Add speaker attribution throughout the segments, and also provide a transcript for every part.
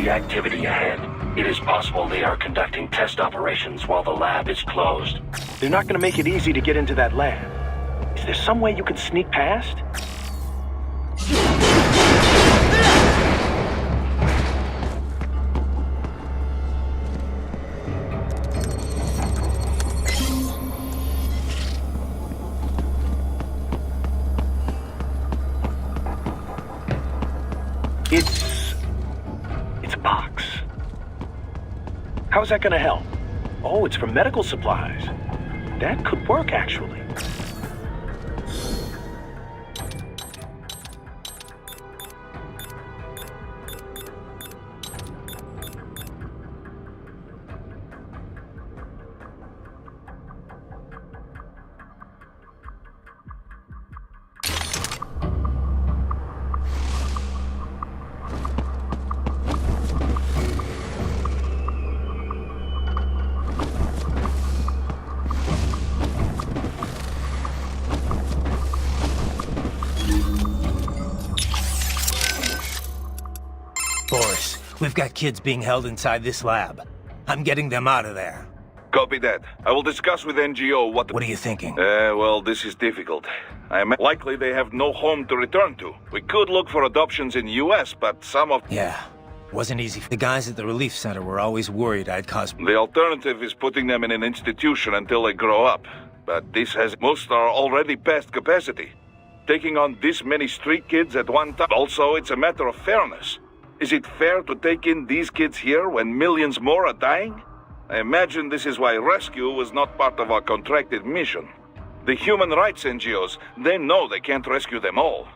Speaker 1: Activity ahead. It is possible they are conducting test operations while the lab is closed.
Speaker 2: They're not gonna make it easy to get into that lab. Is there some way you can sneak past? It's a box. How's that gonna help? Oh, it's for medical supplies. That could work, actually.
Speaker 3: Boris, we've got kids being held inside this lab. I'm getting them out of there.
Speaker 4: Copy that. I will discuss with NGO what...
Speaker 3: What are you thinking?
Speaker 4: Well, this is difficult. Likely they have no home to return to. We could look for adoptions in US, but some of...
Speaker 3: Yeah, wasn't easy. The guys at the relief center were always worried I'd cause...
Speaker 4: The alternative is putting them in an institution until they grow up. But this has... Most are already past capacity. Taking on this many street kids at one time... Also, it's a matter of fairness. Is it fair to take in these kids here when millions more are dying? I imagine this is why rescue was not part of our contracted mission. The human rights NGOs, they know they can't rescue them all.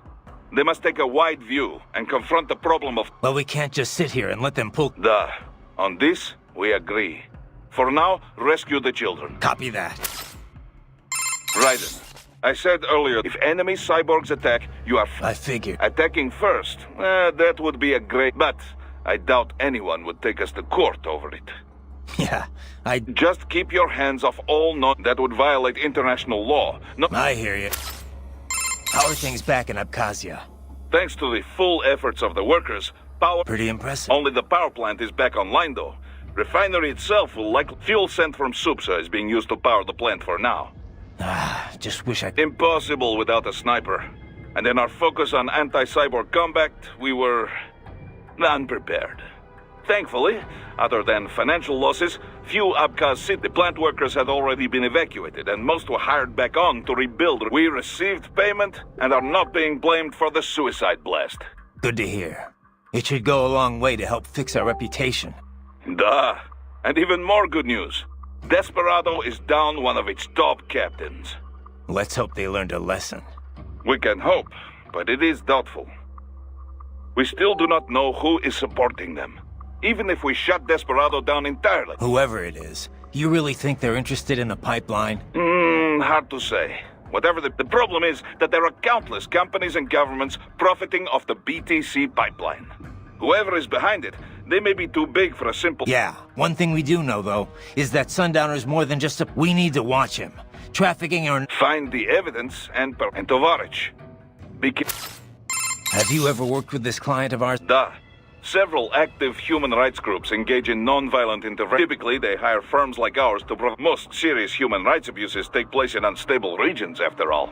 Speaker 4: They must take a wide view and confront the problem of...
Speaker 3: Well, we can't just sit here and let them pull...
Speaker 4: Duh. On this, we agree. For now, rescue the children.
Speaker 3: Copy that.
Speaker 4: Raiden, I said earlier, if enemy cyborgs attack, you are...
Speaker 3: I figured.
Speaker 4: Attacking first, that would be a great... But I doubt anyone would take us to court over it.
Speaker 3: Yeah,
Speaker 4: Just keep your hands off all that would violate international law. No...
Speaker 3: I hear you. How are things back in Abkhazia?
Speaker 4: Thanks to the full efforts of the workers, power...
Speaker 3: Pretty impressive.
Speaker 4: Only the power plant is back online, though. Refinery itself will likely... Fuel sent from Supsa is being used to power the plant for now.
Speaker 3: Just wish I...
Speaker 4: Impossible without a sniper. And in our focus on anti-cyborg combat, we were... unprepared. Thankfully, other than financial losses, few Abkhaz city plant workers had already been evacuated, and most were hired back on to rebuild. We received payment and are not being blamed for the suicide blast.
Speaker 3: Good to hear. It should go a long way to help fix our reputation.
Speaker 4: Duh. And even more good news. Desperado is down one of its top captains.
Speaker 3: Let's hope they learned a lesson.
Speaker 4: We can hope, but it is doubtful. We still do not know who is supporting them. Even if we shut Desperado down entirely.
Speaker 3: Whoever it is, you really think they're interested in the pipeline?
Speaker 4: Hard to say. Whatever the problem is that there are countless companies and governments profiting off the BTC pipeline. Whoever is behind it, they may be too big for a simple...
Speaker 3: Yeah, one thing we do know, though, is that Sundowner's more than just a... We need to watch him. Trafficking or...
Speaker 4: Find the evidence and Tovarich.
Speaker 3: Have you ever worked with this client of ours?
Speaker 4: Duh. Several active human rights groups engage in non-violent intervention. Typically, they hire firms like ours to prevent... Most serious human rights abuses take place in unstable regions, after all.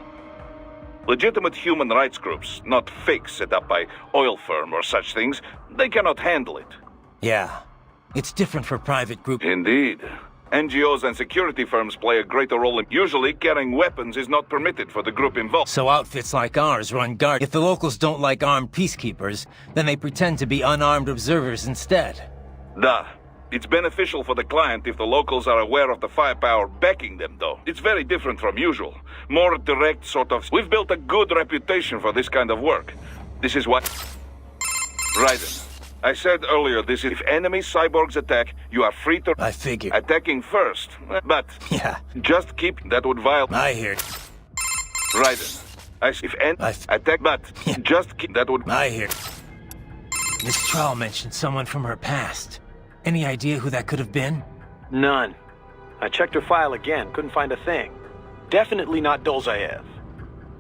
Speaker 4: Legitimate human rights groups, not fakes set up by oil firm or such things, they cannot handle it.
Speaker 3: Yeah. It's different for private groups.
Speaker 4: Indeed. NGOs and security firms play a greater role in... Usually, carrying weapons is not permitted for the group involved.
Speaker 3: So outfits like ours run guard. If the locals don't like armed peacekeepers, then they pretend to be unarmed observers instead.
Speaker 4: Duh. It's beneficial for the client if the locals are aware of the firepower backing them, though. It's very different from usual. More direct sort of... We've built a good reputation for this kind of work. This is what... Raiden, I said earlier, this is if enemy cyborgs attack, you are free to
Speaker 3: I figured.
Speaker 4: attacking first. But
Speaker 3: Yeah,
Speaker 4: just keep that would violate.
Speaker 3: I hear.
Speaker 4: Right. If attack, but
Speaker 3: Yeah.
Speaker 4: just keep that would.
Speaker 3: I hear. Miss Troll mentioned someone from her past. Any idea who that could have been?
Speaker 2: None. I checked her file again, couldn't find a thing. Definitely not Dolzaev.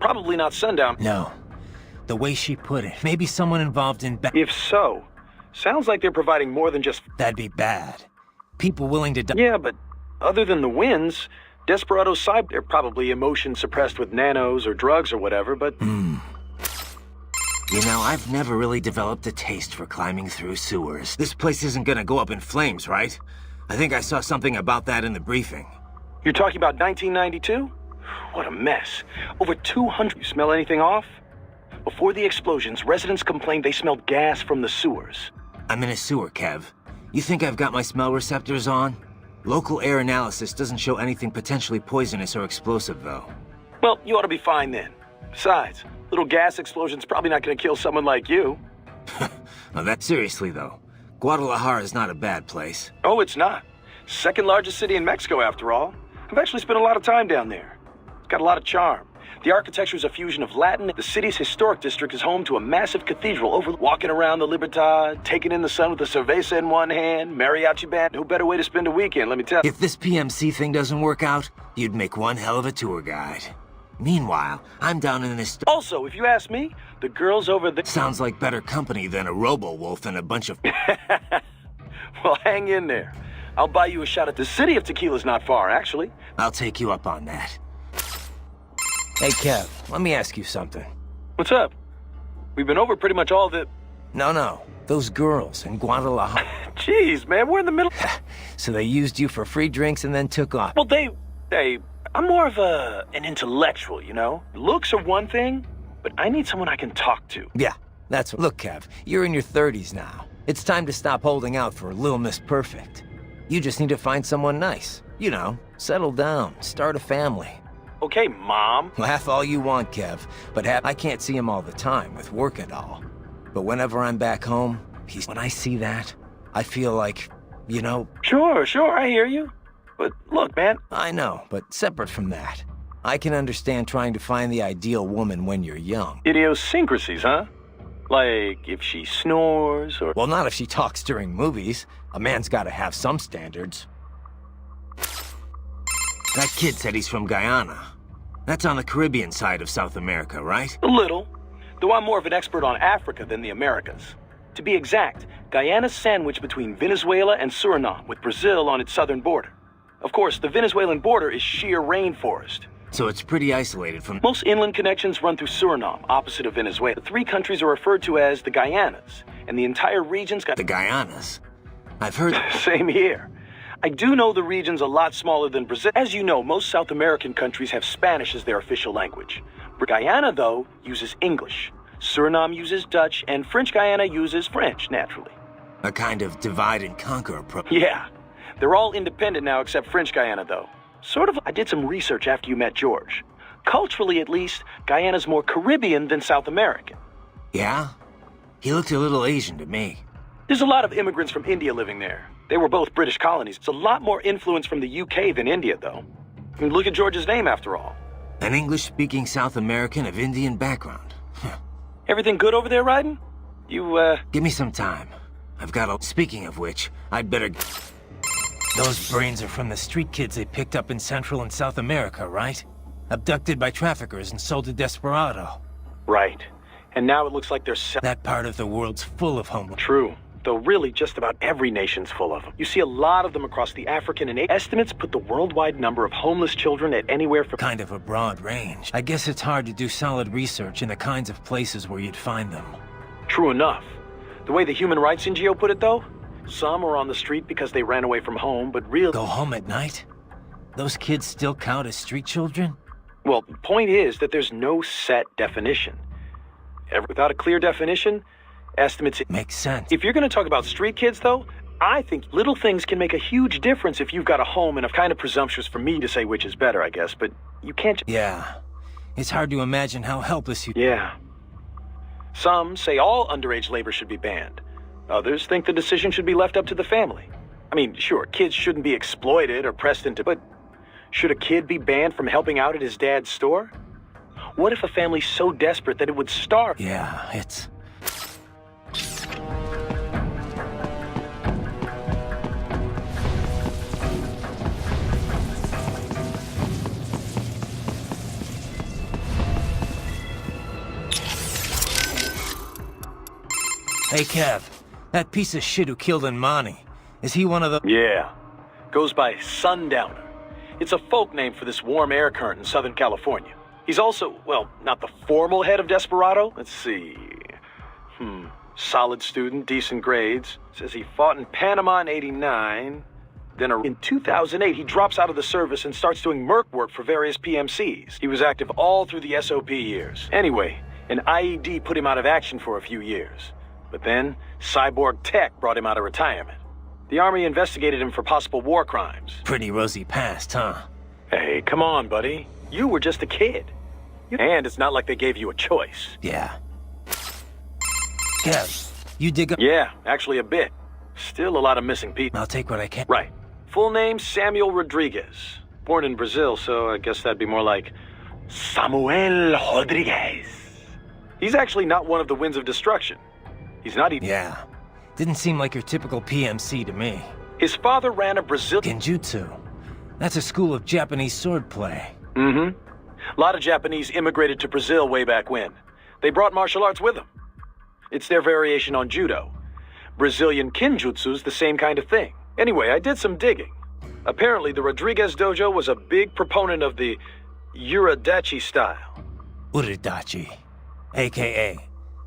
Speaker 2: Probably not Sundown.
Speaker 3: No. The way she put it, maybe someone involved in
Speaker 2: If so, sounds like they're providing more than just...
Speaker 3: that'd be bad. People willing to die.
Speaker 2: Yeah, but other than the wins, Desperado Cyber, they're probably emotion suppressed with nanos or drugs or whatever, but...
Speaker 3: You know, I've never really developed a taste for climbing through sewers. This place isn't gonna go up in flames, right? I think I saw something about that in the briefing.
Speaker 2: You're talking about 1992? What a mess. Over 200... You smell anything off? Before the explosions, residents complained they smelled gas from the sewers.
Speaker 3: I'm in a sewer, Kev. You think I've got my smell receptors on? Local air analysis doesn't show anything potentially poisonous or explosive, though.
Speaker 2: Well, you ought to be fine then. Besides, little gas explosion's probably not gonna kill someone like you.
Speaker 3: Now that seriously, though. Guadalajara is not a bad place.
Speaker 2: Oh, it's not. Second largest city in Mexico, after all. I've actually spent a lot of time down there. It's got a lot of charm. The architecture is a fusion of Latin. The city's historic district is home to a massive cathedral walking around the Libertad, taking in the sun with a cerveza in one hand, mariachi band. No better way to spend a weekend, let me tell you.
Speaker 3: If this PMC thing doesn't work out, you'd make one hell of a tour guide. Meanwhile, I'm down in this...
Speaker 2: Also, if you ask me, the girls over there...
Speaker 3: Sounds like better company than a robo-wolf and a bunch of...
Speaker 2: Well, hang in there. I'll buy you a shot at the city of tequila's not far, actually.
Speaker 3: I'll take you up on that. Hey, Kev, let me ask you something.
Speaker 2: What's up? We've been over pretty much all the...
Speaker 3: No. Those girls in Guadalajara.
Speaker 2: Jeez, man, we're in the middle...
Speaker 3: So they used you for free drinks and then took off.
Speaker 2: Well, I'm more of an intellectual, you know? Looks are one thing, but I need someone I can talk to.
Speaker 3: Yeah, that's what... Look, Kev, you're in your 30s now. It's time to stop holding out for Lil Miss Perfect. You just need to find someone nice. You know, settle down, start a family.
Speaker 2: Okay, Mom.
Speaker 3: Laugh all you want, Kev, but I can't see him all the time with work and all. But whenever I'm back home, when I see that, I feel like, you know...
Speaker 2: Sure, I hear you. But look, man...
Speaker 3: I know, but separate from that, I can understand trying to find the ideal woman when you're young.
Speaker 2: Idiosyncrasies, huh? Like, if she snores, or...
Speaker 3: Well, not if she talks during movies. A man's gotta have some standards. That kid said he's from Guyana. That's on the Caribbean side of South America, right?
Speaker 2: A little. Though I'm more of an expert on Africa than the Americas. To be exact, Guyana's sandwiched between Venezuela and Suriname, with Brazil on its southern border. Of course, the Venezuelan border is sheer rainforest.
Speaker 3: So it's pretty isolated from...
Speaker 2: Most inland connections run through Suriname, opposite of Venezuela. The three countries are referred to as the Guyanas, and the entire region's got...
Speaker 3: The Guyanas? I've heard...
Speaker 2: Same here. I do know the region's a lot smaller than Brazil. As you know, most South American countries have Spanish as their official language. Guyana, though, uses English. Suriname uses Dutch, and French Guyana uses French, naturally.
Speaker 3: A kind of divide and conquer approach.
Speaker 2: Yeah. They're all independent now except French Guyana, though. Sort of. I did some research after you met George. Culturally, at least, Guyana's more Caribbean than South American.
Speaker 3: Yeah? He looked a little Asian to me.
Speaker 2: There's a lot of immigrants from India living there. They were both British colonies. It's a lot more influence from the UK than India, though. I mean, look at George's name, after all.
Speaker 3: An English-speaking South American of Indian background.
Speaker 2: Everything good over there, Ryden? You,
Speaker 3: Give me some time. I've got a... Speaking of which, I'd better... Those brains are from the street kids they picked up in Central and South America, right? Abducted by traffickers and sold to Desperado.
Speaker 2: Right. And now it looks like they're...
Speaker 3: That part of the world's full of homeless...
Speaker 2: True. Though really just about every nation's full of them. You see a lot of them across the African and... Estimates put the worldwide number of homeless children at anywhere from...
Speaker 3: Kind of a broad range. I guess it's hard to do solid research in the kinds of places where you'd find them.
Speaker 2: True enough. The way the Human Rights NGO put it, though, some are on the street because they ran away from home, but really...
Speaker 3: Go home at night? Those kids still count as street children?
Speaker 2: Well, the point is that there's no set definition. Without a clear definition, estimates...
Speaker 3: Makes sense.
Speaker 2: If you're going to talk about street kids, though, I think little things can make a huge difference if you've got a home, and it's kind of presumptuous for me to say which is better, I guess, but you can't...
Speaker 3: Yeah. It's hard to imagine how helpless you...
Speaker 2: Yeah. Some say all underage labor should be banned. Others think the decision should be left up to the family. I mean, sure, kids shouldn't be exploited or pressed into... But should a kid be banned from helping out at his dad's store? What if a family's so desperate that it would starve?
Speaker 3: Yeah, it's... Hey, Kev, that piece of shit who killed Imani, is he one of the...
Speaker 2: Yeah. Goes by Sundowner. It's a folk name for this warm air current in Southern California. He's also, well, not the formal head of Desperado. Let's see. Solid student, decent grades. Says he fought in Panama in '89. Then in 2008, he drops out of the service and starts doing merc work for various PMCs. He was active all through the SOP years. Anyway, an IED put him out of action for a few years. But then, cyborg tech brought him out of retirement. The Army investigated him for possible war crimes.
Speaker 3: Pretty rosy past, huh?
Speaker 2: Hey, come on, buddy. You were just a kid. And it's not like they gave you a choice.
Speaker 3: Yeah. Kev, you dig up...
Speaker 2: Yeah, actually a bit. Still a lot of missing people.
Speaker 3: I'll take what I can.
Speaker 2: Right. Full name, Samuel Rodriguez. Born in Brazil, so I guess that'd be more like Samuel Rodriguez. He's actually not one of the Winds of Destruction. He's not even...
Speaker 3: Yeah. Didn't seem like your typical PMC to me.
Speaker 2: His father ran a Brazilian...
Speaker 3: Genjutsu. That's a school of Japanese swordplay.
Speaker 2: Mm-hmm. A lot of Japanese immigrated to Brazil way back when. They brought martial arts with them. It's their variation on judo. Brazilian Kinjutsu's the same kind of thing. Anyway, I did some digging. Apparently, the Rodriguez dojo was a big proponent of the Uridachi style.
Speaker 3: Uridachi, a.k.a.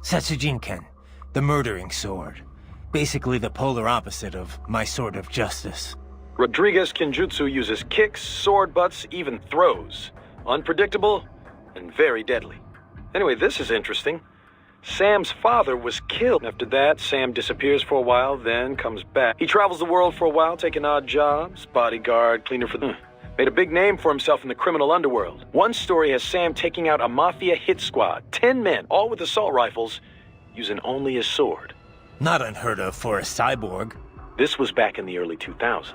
Speaker 3: Setsujinken, the murdering sword. Basically the polar opposite of my sword of justice.
Speaker 2: Rodriguez Kinjutsu uses kicks, sword butts, even throws. Unpredictable and very deadly. Anyway, this is interesting. Sam's father was killed. After that, Sam disappears for a while, then comes back. He travels the world for a while, taking odd jobs, bodyguard, cleaner for the... Made a big name for himself in the criminal underworld. One story has Sam taking out a mafia hit squad, 10 men, all with assault rifles, using only his sword.
Speaker 3: Not unheard of for a cyborg.
Speaker 2: This was back in the early 2000s.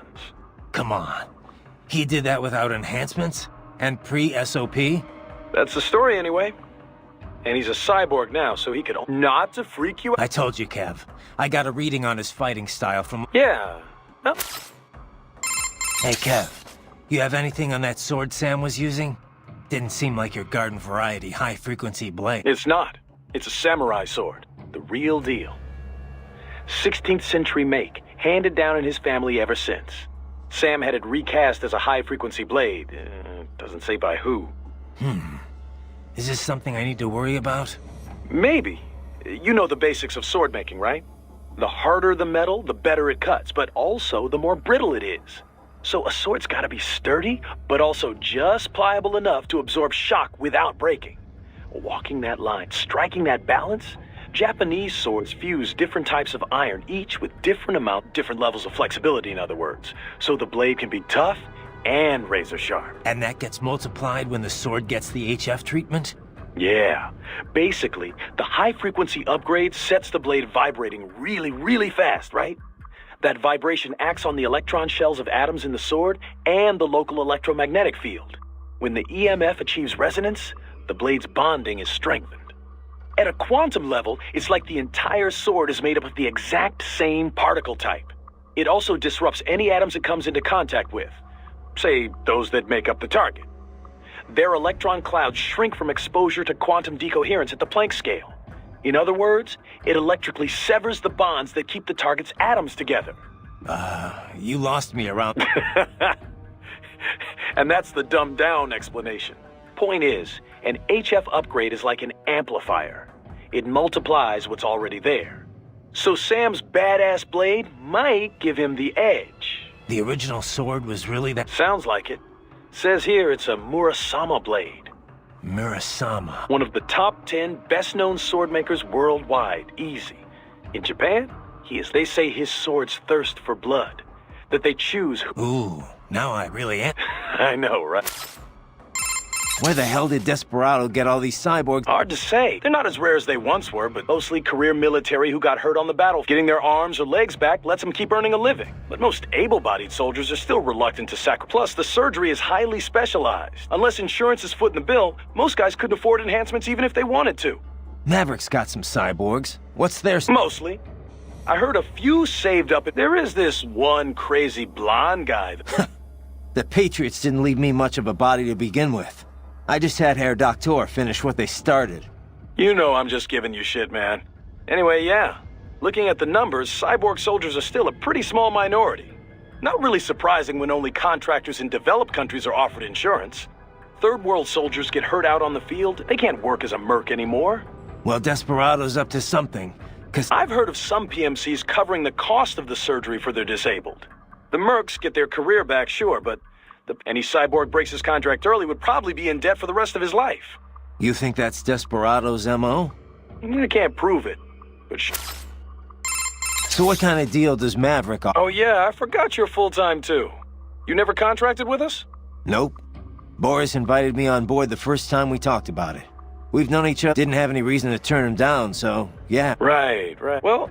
Speaker 3: Come on. He did that without enhancements? And pre-SOP?
Speaker 2: That's the story anyway. And he's a cyborg now, so he could... Not to freak you out.
Speaker 3: I told you, Kev. I got a reading on his fighting style from...
Speaker 2: Yeah. Well...
Speaker 3: Hey, Kev. You have anything on that sword Sam was using? Didn't seem like your garden variety high-frequency blade.
Speaker 2: It's not. It's a samurai sword. The real deal. 16th century make, handed down in his family ever since. Sam had it recast as a high-frequency blade. Doesn't say by who.
Speaker 3: Is this something I need to worry about?
Speaker 2: Maybe. You know the basics of sword making, right? The harder the metal, the better it cuts, but also the more brittle it is. So a sword's gotta be sturdy, but also just pliable enough to absorb shock without breaking. Walking that line, striking that balance, Japanese swords fuse different types of iron, each with different levels of flexibility, in other words. So the blade can be tough and razor sharp.
Speaker 3: And that gets multiplied when the sword gets the HF treatment?
Speaker 2: Yeah. Basically, the high-frequency upgrade sets the blade vibrating really, really fast, right? That vibration acts on the electron shells of atoms in the sword and the local electromagnetic field. When the EMF achieves resonance, the blade's bonding is strengthened. At a quantum level, it's like the entire sword is made up of the exact same particle type. It also disrupts any atoms it comes into contact with. Say, those that make up the target. Their electron clouds shrink from exposure to quantum decoherence at the Planck scale. In other words, it electrically severs the bonds that keep the target's atoms together.
Speaker 3: You lost me around...
Speaker 2: And that's the dumbed-down explanation. Point is, an HF upgrade is like an amplifier. It multiplies what's already there. So Sam's badass blade might give him the edge.
Speaker 3: The original sword was really that...
Speaker 2: Sounds like it. Says here it's a Murasama blade.
Speaker 3: Murasama.
Speaker 2: One of the top 10 best-known sword makers worldwide. Easy. In Japan, they say his swords thirst for blood. That they choose...
Speaker 3: Ooh, now I really am...
Speaker 2: I know, right?
Speaker 3: Where the hell did Desperado get all these cyborgs?
Speaker 2: Hard to say. They're not as rare as they once were, but mostly career military who got hurt on the battlefield. Getting their arms or legs back lets them keep earning a living. But most able-bodied soldiers are still reluctant to sacrifice. Plus, the surgery is highly specialized. Unless insurance is footing the bill, most guys couldn't afford enhancements even if they wanted to.
Speaker 3: Maverick's got some cyborgs. What's theirs?
Speaker 2: Mostly. I heard a few saved up. There is this one crazy blonde guy.
Speaker 3: The Patriots didn't leave me much of a body to begin with. I just had Herr Doctor finish what they started.
Speaker 2: You know I'm just giving you shit, man. Anyway, yeah. Looking at the numbers, cyborg soldiers are still a pretty small minority. Not really surprising when only contractors in developed countries are offered insurance. Third world soldiers get hurt out on the field. They can't work as a merc anymore.
Speaker 3: Well, Desperado's up to something, 'cause
Speaker 2: I've heard of some PMCs covering the cost of the surgery for their disabled. The mercs get their career back, sure, but any cyborg breaks his contract early would probably be in debt for the rest of his life.
Speaker 3: You think that's Desperado's MO?
Speaker 2: I can't prove it, but
Speaker 3: So what kind of deal does Maverick offer?
Speaker 2: Oh yeah, I forgot you're full-time too. You never contracted with us?
Speaker 3: Nope. Boris invited me on board the first time we talked about it. We've known each other, didn't have any reason to turn him down, so yeah.
Speaker 2: Right. Well,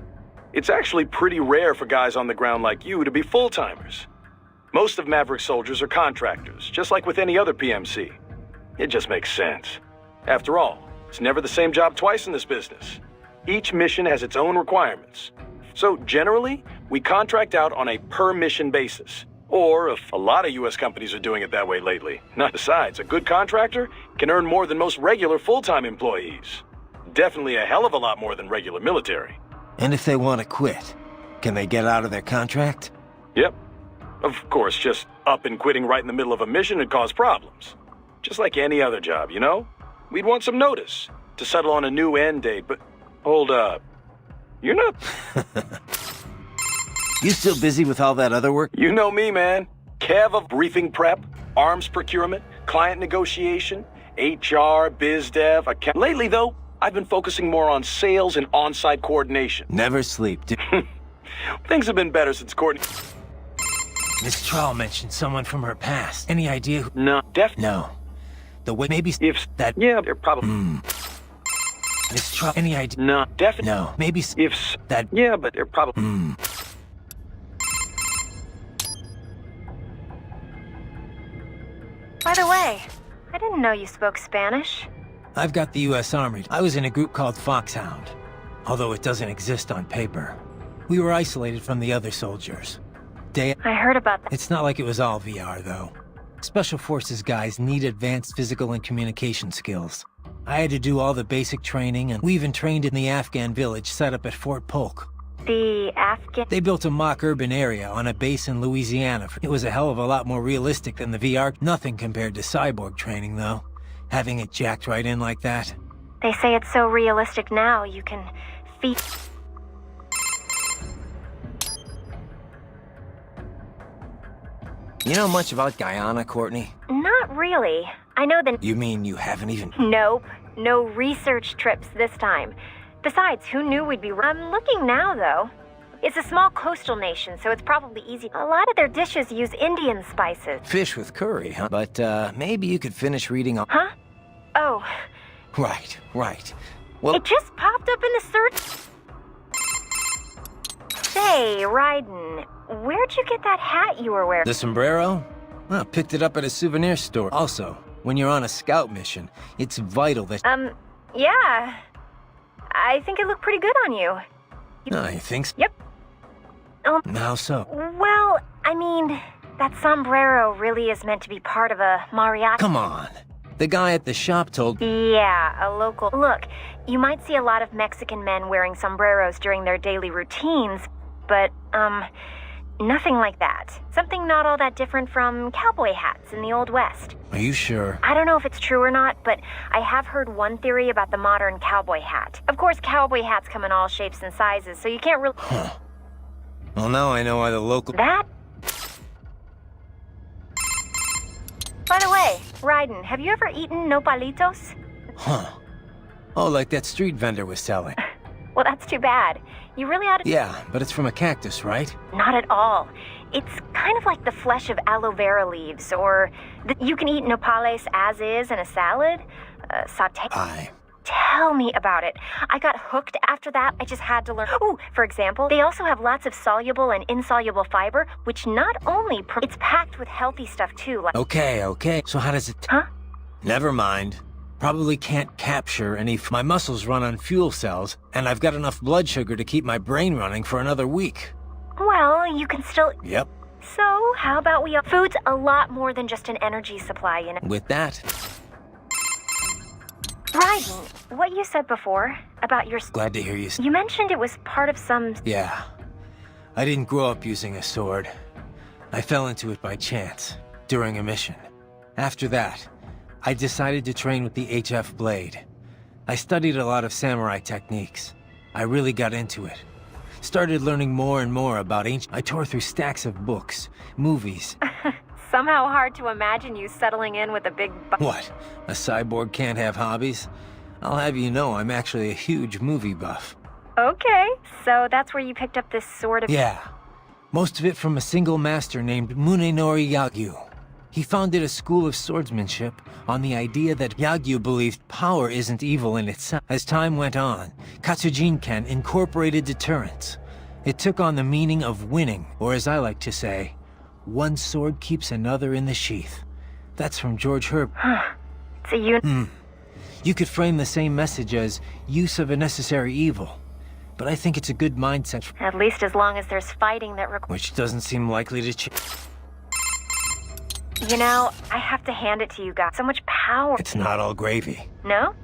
Speaker 2: it's actually pretty rare for guys on the ground like you to be full-timers. Most of Maverick's soldiers are contractors, just like with any other PMC. It just makes sense. After all, it's never the same job twice in this business. Each mission has its own requirements. So generally, we contract out on a per-mission basis. Or if a lot of US companies are doing it that way lately. Besides, a good contractor can earn more than most regular full-time employees. Definitely a hell of a lot more than regular military.
Speaker 3: And if they want to quit, can they get out of their contract?
Speaker 2: Yep. Of course, just up and quitting right in the middle of a mission would cause problems. Just like any other job, you know? We'd want some notice to settle on a new end date, but hold up. You're not...
Speaker 3: You still busy with all that other work?
Speaker 2: You know me, man. Kev of briefing prep, arms procurement, client negotiation, HR, biz dev, account... Lately, though, I've been focusing more on sales and on-site coordination.
Speaker 3: Never sleep.
Speaker 2: Things have been better since Courtney...
Speaker 3: Miss Trawl mentioned someone from her past. Any idea who?
Speaker 2: No,
Speaker 3: No. The way maybe
Speaker 2: If...
Speaker 3: that...
Speaker 2: Yeah, they're probably...
Speaker 3: Miss Trawl, any idea?
Speaker 2: No, definitely...
Speaker 3: No. Maybe
Speaker 2: If...
Speaker 3: that...
Speaker 2: Yeah, but they're probably...
Speaker 5: By the way, I didn't know you spoke Spanish.
Speaker 3: I've got the U.S. Army. I was in a group called Foxhound, although it doesn't exist on paper. We were isolated from the other soldiers.
Speaker 5: I heard about that.
Speaker 3: It's not like it was all VR, though. Special Forces guys need advanced physical and communication skills. I had to do all the basic training, and we even trained in the Afghan village set up at Fort Polk.
Speaker 5: The Afghan...
Speaker 3: They built a mock urban area on a base in Louisiana. It was a hell of a lot more realistic than the VR. Nothing compared to cyborg training, though. Having it jacked right in like that.
Speaker 5: They say it's so realistic now, you can feed...
Speaker 3: You know much about Guyana, Courtney?
Speaker 5: Not really. I know the...
Speaker 3: You mean you haven't even...
Speaker 5: Nope. No research trips this time. Besides, who knew we'd be... I'm looking now, though. It's a small coastal nation, so it's probably easy. A lot of their dishes use Indian spices.
Speaker 3: Fish with curry, huh? But, maybe you could finish reading all...
Speaker 5: Huh? Oh.
Speaker 3: Right. Well...
Speaker 5: It just popped up in the search... Say, Raiden, where'd you get that hat you were wearing?
Speaker 3: The sombrero? Well, picked it up at a souvenir store. Also, when you're on a scout mission, it's vital that...
Speaker 5: Yeah. I think it looked pretty good on you.
Speaker 3: No, you think so?
Speaker 5: Yep.
Speaker 3: How so?
Speaker 5: Well, I mean, that sombrero really is meant to be part of a mariachi.
Speaker 3: Come on. The guy at the shop told...
Speaker 5: Yeah, a local... Look, you might see a lot of Mexican men wearing sombreros during their daily routines, but, nothing like that. Something not all that different from cowboy hats in the Old West.
Speaker 3: Are you sure?
Speaker 5: I don't know if it's true or not, but I have heard one theory about the modern cowboy hat. Of course, cowboy hats come in all shapes and sizes, so you can't really...
Speaker 3: Huh. Well, now I know why the local...
Speaker 5: That... By the way, Raiden, have you ever eaten nopalitos?
Speaker 3: Huh. Oh, like that street vendor was selling.
Speaker 5: Well, that's too bad. You really ought to...
Speaker 3: Yeah, but it's from a cactus, right?
Speaker 5: Not at all. It's kind of like the flesh of aloe vera leaves, or you can eat nopales as is in a salad. Saute. Tell me about it. I got hooked after that. I just had to learn. Ooh, for example, they also have lots of soluble and insoluble fiber, which not only it's packed with healthy stuff too. Like
Speaker 3: Okay. So how does it?
Speaker 5: Huh?
Speaker 3: Never mind. Probably can't capture any. My muscles run on fuel cells, and I've got enough blood sugar to keep my brain running for another week.
Speaker 5: Well, you can still.
Speaker 3: Yep.
Speaker 5: So, how about we? Food's a lot more than just an energy supply, you know.
Speaker 3: With that.
Speaker 5: Ryan, what you said before about your...
Speaker 3: Glad to hear you.
Speaker 5: You mentioned it was part of some...
Speaker 3: Yeah. I didn't grow up using a sword. I fell into it by chance, during a mission. After that, I decided to train with the HF blade. I studied a lot of samurai techniques. I really got into it. Started learning more and more about ancient... I tore through stacks of books, movies.
Speaker 5: Somehow hard to imagine you settling in with a big...
Speaker 3: What? A cyborg can't have hobbies? I'll have you know I'm actually a huge movie buff.
Speaker 5: Okay, so that's where you picked up this sort of...
Speaker 3: Yeah. Most of it from a single master named Munenori Yagyu. He founded a school of swordsmanship on the idea that Yagyu believed power isn't evil in itself. As time went on, Katsujinken incorporated deterrence. It took on the meaning of winning, or as I like to say, one sword keeps another in the sheath. That's from George Herbert.
Speaker 5: So you...
Speaker 3: You could frame the same message as use of a necessary evil. But I think it's a good mindset.
Speaker 5: At least as long as there's fighting that
Speaker 3: Which doesn't seem likely to change.
Speaker 5: You know, I have to hand it to you guys. So much power.
Speaker 3: It's not all gravy.
Speaker 5: No?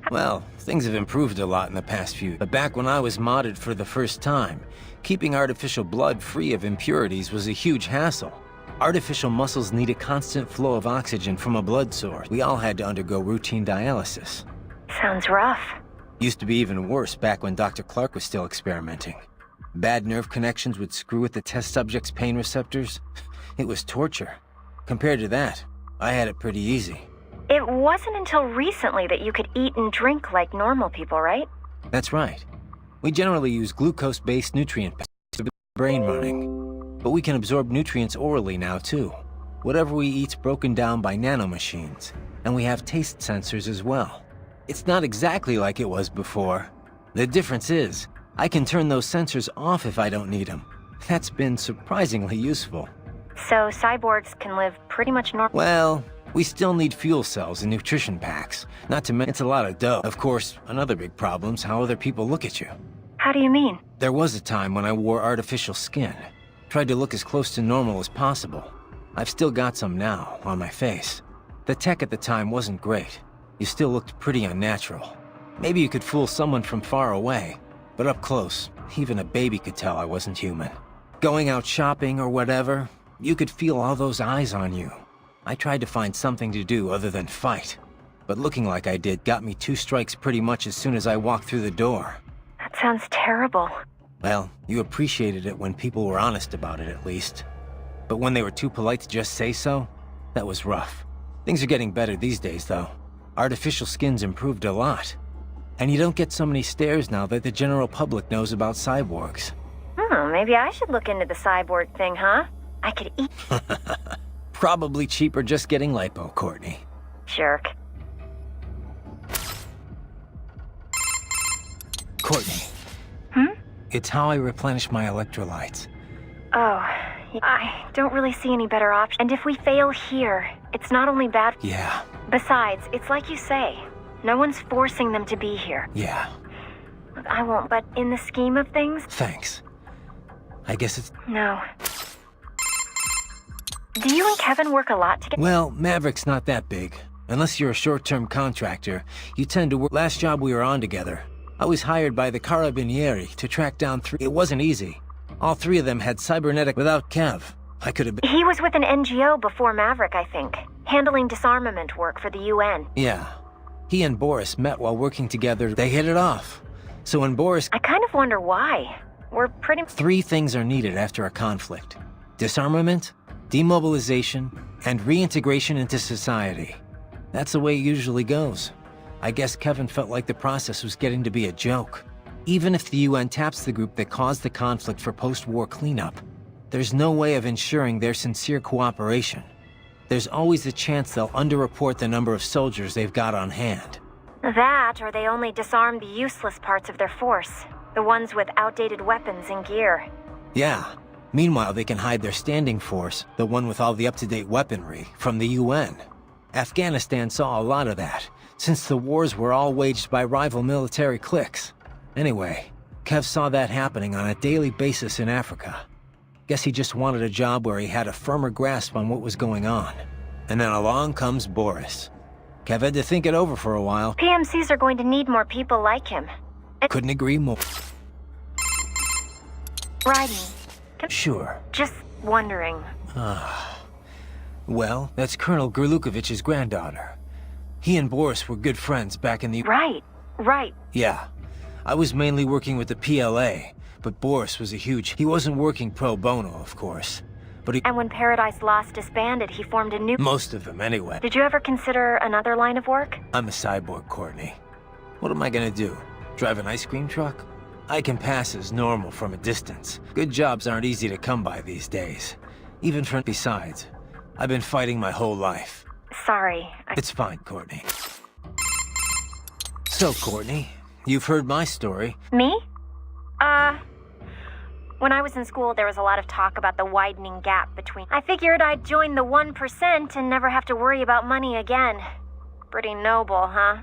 Speaker 3: Well, things have improved a lot in the past few. But back when I was modded for the first time, keeping artificial blood free of impurities was a huge hassle. Artificial muscles need a constant flow of oxygen from a blood source. We all had to undergo routine dialysis.
Speaker 5: Sounds rough.
Speaker 3: Used to be even worse back when Dr. Clark was still experimenting. Bad nerve connections would screw with the test subject's pain receptors. It was torture. Compared to that, I had it pretty easy.
Speaker 5: It wasn't until recently that you could eat and drink like normal people, right?
Speaker 3: That's right. We generally use glucose-based nutrient packs to keep the brain running. But we can absorb nutrients orally now, too. Whatever we eat's broken down by nanomachines, and we have taste sensors as well. It's not exactly like it was before. The difference is, I can turn those sensors off if I don't need them. That's been surprisingly useful.
Speaker 5: So cyborgs can live pretty much normal.
Speaker 3: Well, we still need fuel cells and nutrition packs. Not to mention, it's a lot of dough. Of course, another big problem's how other people look at you.
Speaker 5: How do you mean?
Speaker 3: There was a time when I wore artificial skin. Tried to look as close to normal as possible. I've still got some now, on my face. The tech at the time wasn't great. You still looked pretty unnatural. Maybe you could fool someone from far away, but up close, even a baby could tell I wasn't human. Going out shopping or whatever, you could feel all those eyes on you. I tried to find something to do other than fight, but looking like I did got me 2 strikes pretty much as soon as I walked through the door.
Speaker 5: That sounds terrible.
Speaker 3: Well, you appreciated it when people were honest about it, at least. But when they were too polite to just say so, that was rough. Things are getting better these days, though. Artificial skin's improved a lot. And you don't get so many stares now that the general public knows about cyborgs.
Speaker 5: Maybe I should look into the cyborg thing, huh? I could eat...
Speaker 3: Probably cheaper just getting lipo, Courtney.
Speaker 5: Jerk.
Speaker 3: Courtney. It's how I replenish my electrolytes.
Speaker 5: Oh, I don't really see any better option. And if we fail here, it's not only bad...
Speaker 3: Yeah.
Speaker 5: Besides, it's like you say. No one's forcing them to be here.
Speaker 3: Yeah.
Speaker 5: Look, I won't, but in the scheme of things...
Speaker 3: Thanks. I guess it's...
Speaker 5: No. Do you and Kevin work a lot together?
Speaker 3: Well, Maverick's not that big. Unless you're a short-term contractor, you tend to work... Last job we were on together, I was hired by the Carabinieri to track down 3... It wasn't easy. All 3 of them had cybernetic without Kev. I could have been...
Speaker 5: He was with an NGO before Maverick, I think. Handling disarmament work for the UN.
Speaker 3: Yeah. He and Boris met while working together. They hit it off. So when Boris...
Speaker 5: I kind of wonder why. We're pretty...
Speaker 3: 3 things are needed after a conflict. Disarmament, demobilization, and reintegration into society. That's the way it usually goes. I guess Kevin felt like the process was getting to be a joke. Even if the UN taps the group that caused the conflict for post-war cleanup, there's no way of ensuring their sincere cooperation. There's always the chance they'll underreport the number of soldiers they've got on hand.
Speaker 5: That, or they only disarm the useless parts of their force. The ones with outdated weapons and gear.
Speaker 3: Yeah. Meanwhile, they can hide their standing force, the one with all the up-to-date weaponry, from the UN. Afghanistan saw a lot of that, since the wars were all waged by rival military cliques. Anyway, Kev saw that happening on a daily basis in Africa. Guess he just wanted a job where he had a firmer grasp on what was going on. And then along comes Boris. Kev had to think it over for a while.
Speaker 5: PMCs are going to need more people like him.
Speaker 3: Couldn't agree more.
Speaker 5: Riding.
Speaker 3: Sure.
Speaker 5: Just wondering.
Speaker 3: Well, that's Colonel Gurlukovich's granddaughter. He and Boris were good friends back in the...
Speaker 5: Right.
Speaker 3: Yeah. I was mainly working with the PLA, but Boris was a huge... He wasn't working pro bono, of course. But he...
Speaker 5: And when Paradise Lost disbanded, he formed a new...
Speaker 3: Most of them, anyway.
Speaker 5: Did you ever consider another line of work?
Speaker 3: I'm a cyborg, Courtney. What am I gonna do? Drive an ice cream truck? I can pass as normal from a distance. Good jobs aren't easy to come by these days. Even for... Besides, I've been fighting my whole life.
Speaker 5: Sorry.
Speaker 3: It's fine, Courtney. So, Courtney, you've heard my story.
Speaker 5: Me? When I was in school, there was a lot of talk about the widening gap between... I figured I'd join the 1% and never have to worry about money again. Pretty noble, huh?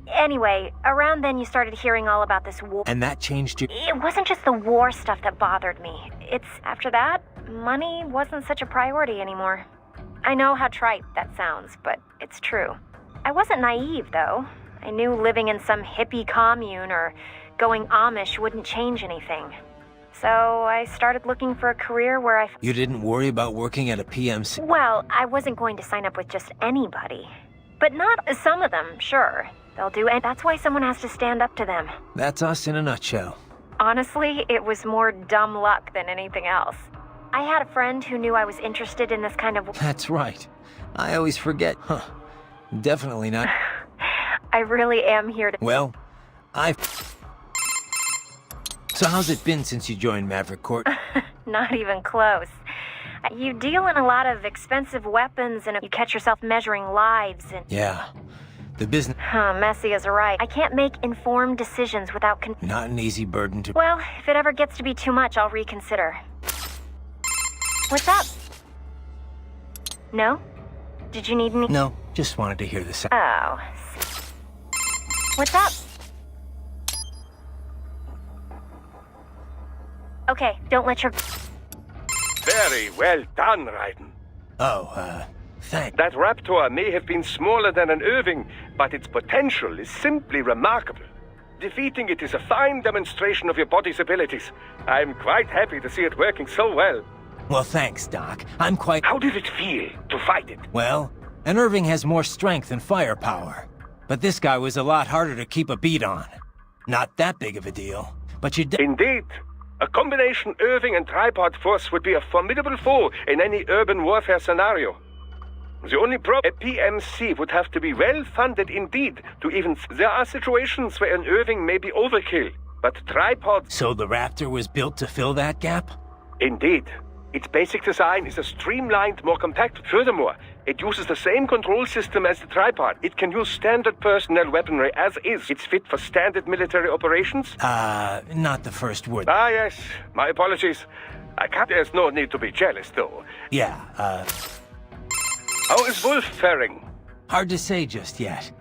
Speaker 5: Anyway, around then you started hearing all about this war.
Speaker 3: And that changed you?
Speaker 5: It wasn't just the war stuff that bothered me. It's after that, money wasn't such a priority anymore. I know how trite that sounds, but it's true. I wasn't naive, though. I knew living in some hippie commune or going Amish wouldn't change anything. So I started looking for a career where I...
Speaker 3: You didn't worry about working at a PMC?
Speaker 5: Well, I wasn't going to sign up with just anybody. But not some of them, sure. They'll do, and that's why someone has to stand up to them.
Speaker 3: That's us in a nutshell.
Speaker 5: Honestly, it was more dumb luck than anything else. I had a friend who knew I was interested in this kind of...
Speaker 3: That's right. I always forget. Huh. Definitely not.
Speaker 5: I really am here to...
Speaker 3: Well, So how's it been since you joined Maverick Court?
Speaker 5: Not even close. You deal in a lot of expensive weapons and you catch yourself measuring lives and...
Speaker 3: Yeah. The business...
Speaker 5: Messy is right. I can't make informed decisions without
Speaker 3: Not an easy burden to...
Speaker 5: Well, if it ever gets to be too much, I'll reconsider. What's up? No? Did you need any...
Speaker 3: No, just wanted to hear the sound.
Speaker 5: Oh. What's up? Okay, don't let your...
Speaker 6: Very well done, Raiden.
Speaker 3: Oh, thanks.
Speaker 6: That Raptor may have been smaller than an Irving, but its potential is simply remarkable. Defeating it is a fine demonstration of your body's abilities. I'm quite happy to see it working so well.
Speaker 3: Well, thanks, Doc. I'm quite...
Speaker 6: How did it feel to fight it?
Speaker 3: Well, an Irving has more strength and firepower. But this guy was a lot harder to keep a beat on. Not that big of a deal, but you...
Speaker 6: Indeed. A combination Irving and tripod force would be a formidable foe in any urban warfare scenario. The only problem, a PMC would have to be well funded indeed to even... There are situations where an Irving may be overkill, but tripods...
Speaker 3: So the Raptor was built to fill that gap?
Speaker 6: Indeed. Its basic design is a streamlined, more compact. Furthermore, it uses the same control system as the tripod. It can use standard personnel weaponry as is. It's fit for standard military operations.
Speaker 3: Not the first word.
Speaker 6: Ah, yes. My apologies. I can't... There's no need to be jealous, though.
Speaker 3: Yeah,
Speaker 6: How is Wolf faring?
Speaker 3: hard to say just yet.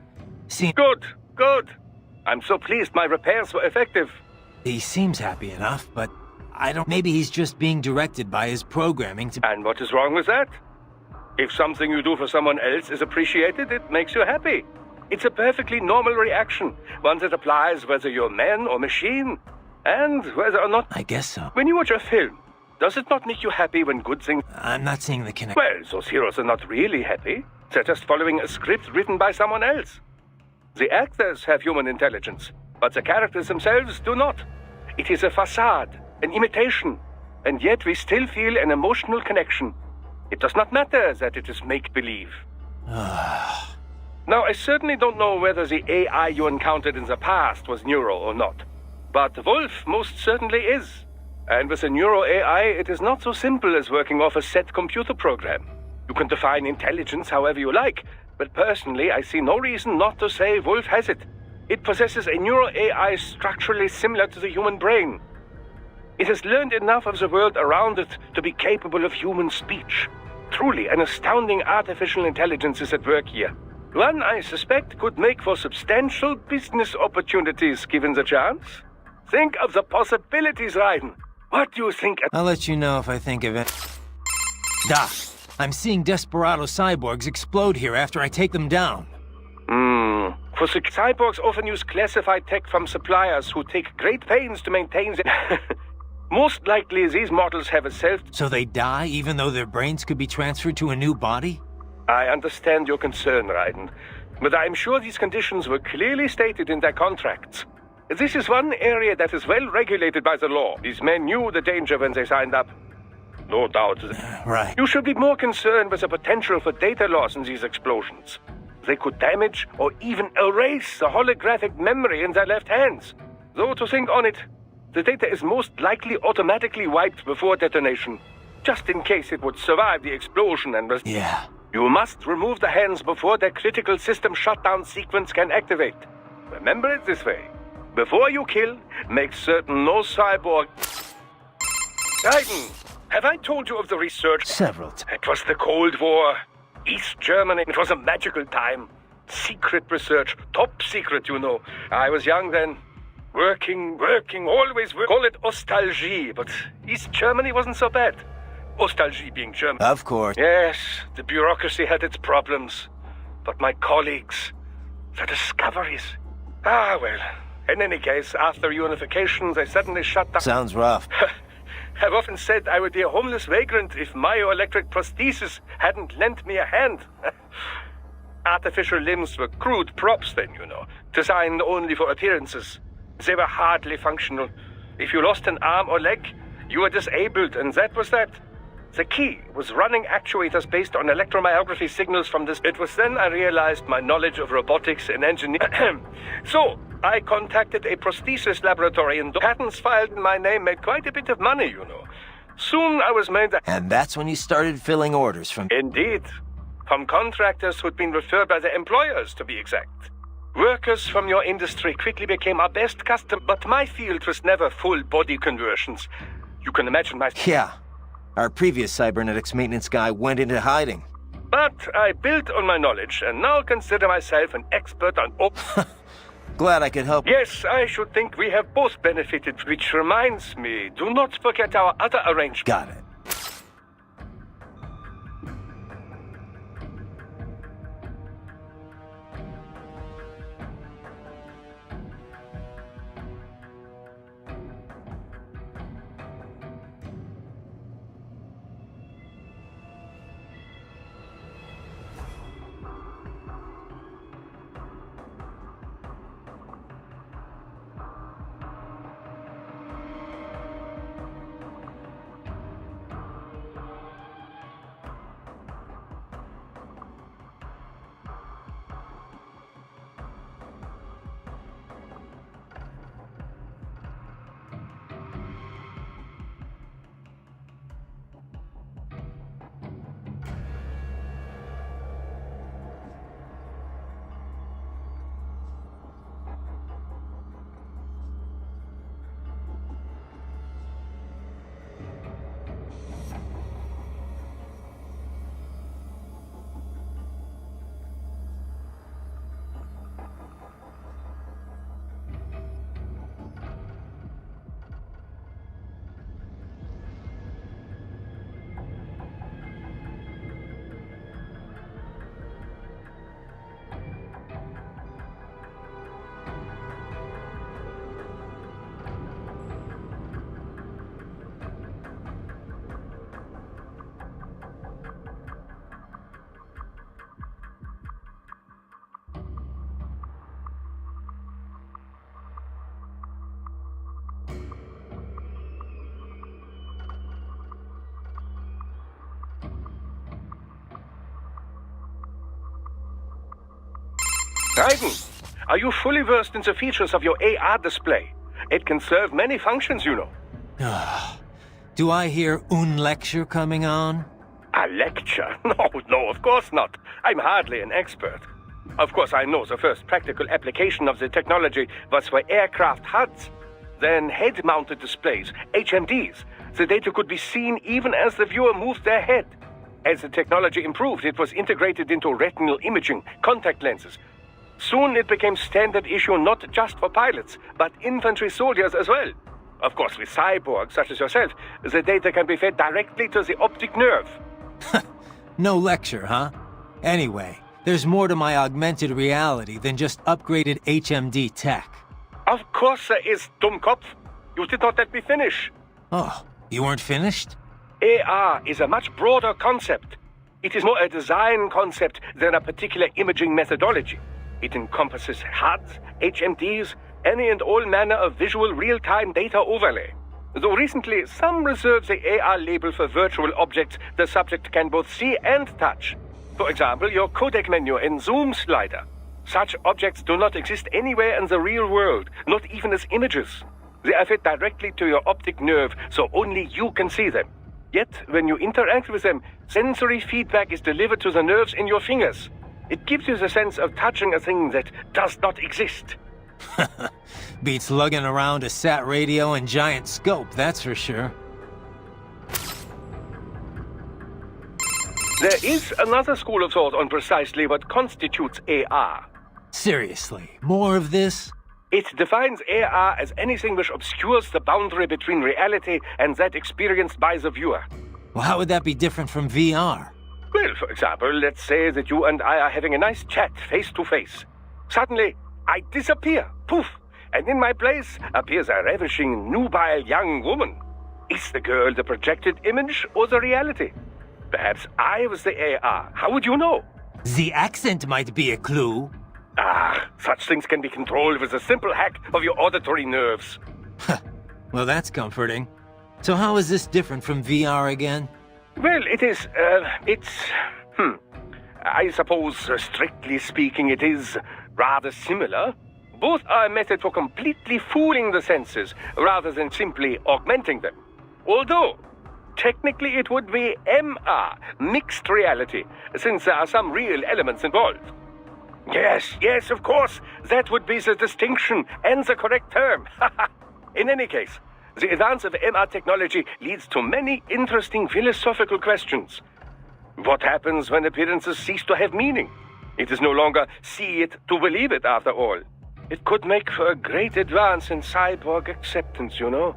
Speaker 6: Good, good. I'm so pleased my repairs were effective.
Speaker 3: He seems happy enough, but I don't... Maybe he's just being directed by his programming to...
Speaker 6: And what is wrong with that? If something you do for someone else is appreciated, it makes you happy. It's a perfectly normal reaction, one that applies whether you're man or machine, and whether or not...
Speaker 3: I guess so.
Speaker 6: When you watch a film, does it not make you happy when good things...
Speaker 3: I'm not seeing the connection.
Speaker 6: Well, those heroes are not really happy. They're just following a script written by someone else. The actors have human intelligence, but the characters themselves do not. It is a facade, an imitation, and yet we still feel an emotional connection. It does not matter that it is make-believe. Now, I certainly don't know whether the AI you encountered in the past was neural or not, but Wolf most certainly is. And with a neuro AI, it is not so simple as working off a set computer program. You can define intelligence however you like, but personally, I see no reason not to say Wolf has it. It possesses a neuro AI structurally similar to the human brain. It has learned enough of the world around it to be capable of human speech. Truly, an astounding artificial intelligence is at work here. One I suspect could make for substantial business opportunities given the chance. Think of the possibilities, Raiden. What do you think?
Speaker 3: I'll let you know if I think of it. Doc, I'm seeing desperado cyborgs explode here after I take them down.
Speaker 6: For cyborgs often use classified tech from suppliers who take great pains to maintain the... Most likely, these models have a self...
Speaker 3: So they die even though their brains could be transferred to a new body?
Speaker 6: I understand your concern, Raiden, but I'm sure these conditions were clearly stated in their contracts. This is one area that is well regulated by the law. These men knew the danger when they signed up. No doubt.
Speaker 3: Right.
Speaker 6: You should be more concerned with the potential for data loss in these explosions. They could damage or even erase the holographic memory in their left hands. Though to think on it, the data is most likely automatically wiped before detonation, just in case it would survive the explosion and was...
Speaker 3: Yeah.
Speaker 6: You must remove the hands before the critical system shutdown sequence can activate. Remember it this way. Before you kill, make certain no cyborg... Raiden, have I told you of the research?
Speaker 3: Several times.
Speaker 6: It was the Cold War. East Germany. It was a magical time. Secret research. Top secret, you know. I was young then. Working, always work. Call it nostalgie, but East Germany wasn't so bad. Nostalgie being German.
Speaker 3: Of course.
Speaker 6: Yes, the bureaucracy had its problems. But my colleagues, the discoveries... Ah, well, in any case, after unification, they suddenly shut down...
Speaker 3: Sounds rough.
Speaker 6: I've often said I would be a homeless vagrant if myoelectric prosthesis hadn't lent me a hand. Artificial limbs were crude props then, you know, designed only for appearances. They were hardly functional. If you lost an arm or leg, you were disabled, and that was that. The key was running actuators based on electromyography signals from this. It was then I realized my knowledge of robotics and engineering. So, I contacted a prosthesis laboratory, and patents filed in my name made quite a bit of money, you know. Soon I was made...
Speaker 3: And that's when you started filling orders from...
Speaker 6: Indeed. From contractors who'd been referred by their employers, to be exact. Workers from your industry quickly became our best customer, but my field was never full body conversions. You can imagine my...
Speaker 3: Yeah. Our previous cybernetics maintenance guy went into hiding.
Speaker 6: But I built on my knowledge, and now consider myself an expert on...
Speaker 3: Glad I could help.
Speaker 6: Yes, I should think we have both benefited, which reminds me, do not forget our other arrangement.
Speaker 3: Got it.
Speaker 6: Raiden, are you fully versed in the features of your AR display? It can serve many functions, you know.
Speaker 3: Do I hear un lecture coming on?
Speaker 6: A lecture? No, of course not. I'm hardly an expert. Of course, I know the first practical application of the technology was for aircraft HUDs. Then head-mounted displays, HMDs. The data could be seen even as the viewer moved their head. As the technology improved, it was integrated into retinal imaging, contact lenses. Soon it became standard issue not just for pilots, but infantry soldiers as well. Of course, with cyborgs such as yourself, the data can be fed directly to the optic nerve.
Speaker 3: No lecture, huh? Anyway, there's more to my augmented reality than just upgraded HMD tech.
Speaker 6: Of course there is, Dummkopf. You did not let me finish.
Speaker 3: Oh, you weren't finished?
Speaker 6: AR is a much broader concept. It is more a design concept than a particular imaging methodology. It encompasses HUDs, HMDs, any and all manner of visual real-time data overlay. Though recently, some reserve the AR label for virtual objects the subject can both see and touch. For example, your codec menu and zoom slider. Such objects do not exist anywhere in the real world, not even as images. They are fed directly to your optic nerve, so only you can see them. Yet, when you interact with them, sensory feedback is delivered to the nerves in your fingers. It gives you the sense of touching a thing that does not exist.
Speaker 3: Beats lugging around a sat radio and giant scope, that's for sure.
Speaker 6: There is another school of thought on precisely what constitutes AR.
Speaker 3: Seriously, more of this?
Speaker 6: It defines AR as anything which obscures the boundary between reality and that experienced by the viewer.
Speaker 3: Well, how would that be different from VR?
Speaker 6: Well, for example, let's say that you and I are having a nice chat face to face. Suddenly, I disappear, poof, and in my place appears a ravishing, nubile young woman. Is the girl the projected image or the reality? Perhaps I was the AR. How would you know?
Speaker 3: The accent might be a clue.
Speaker 6: Such things can be controlled with a simple hack of your auditory nerves.
Speaker 3: Well, that's comforting. So how is this different from VR again?
Speaker 6: Well, I suppose, strictly speaking, it is rather similar. Both are a method for completely fooling the senses, rather than simply augmenting them. Although, technically it would be MR, mixed reality, since there are some real elements involved. Yes, of course, that would be the distinction and the correct term. In any case, the advance of MR technology leads to many interesting philosophical questions. What happens when appearances cease to have meaning? It is no longer see it to believe it, after all. It could make for a great advance in cyborg acceptance, you know.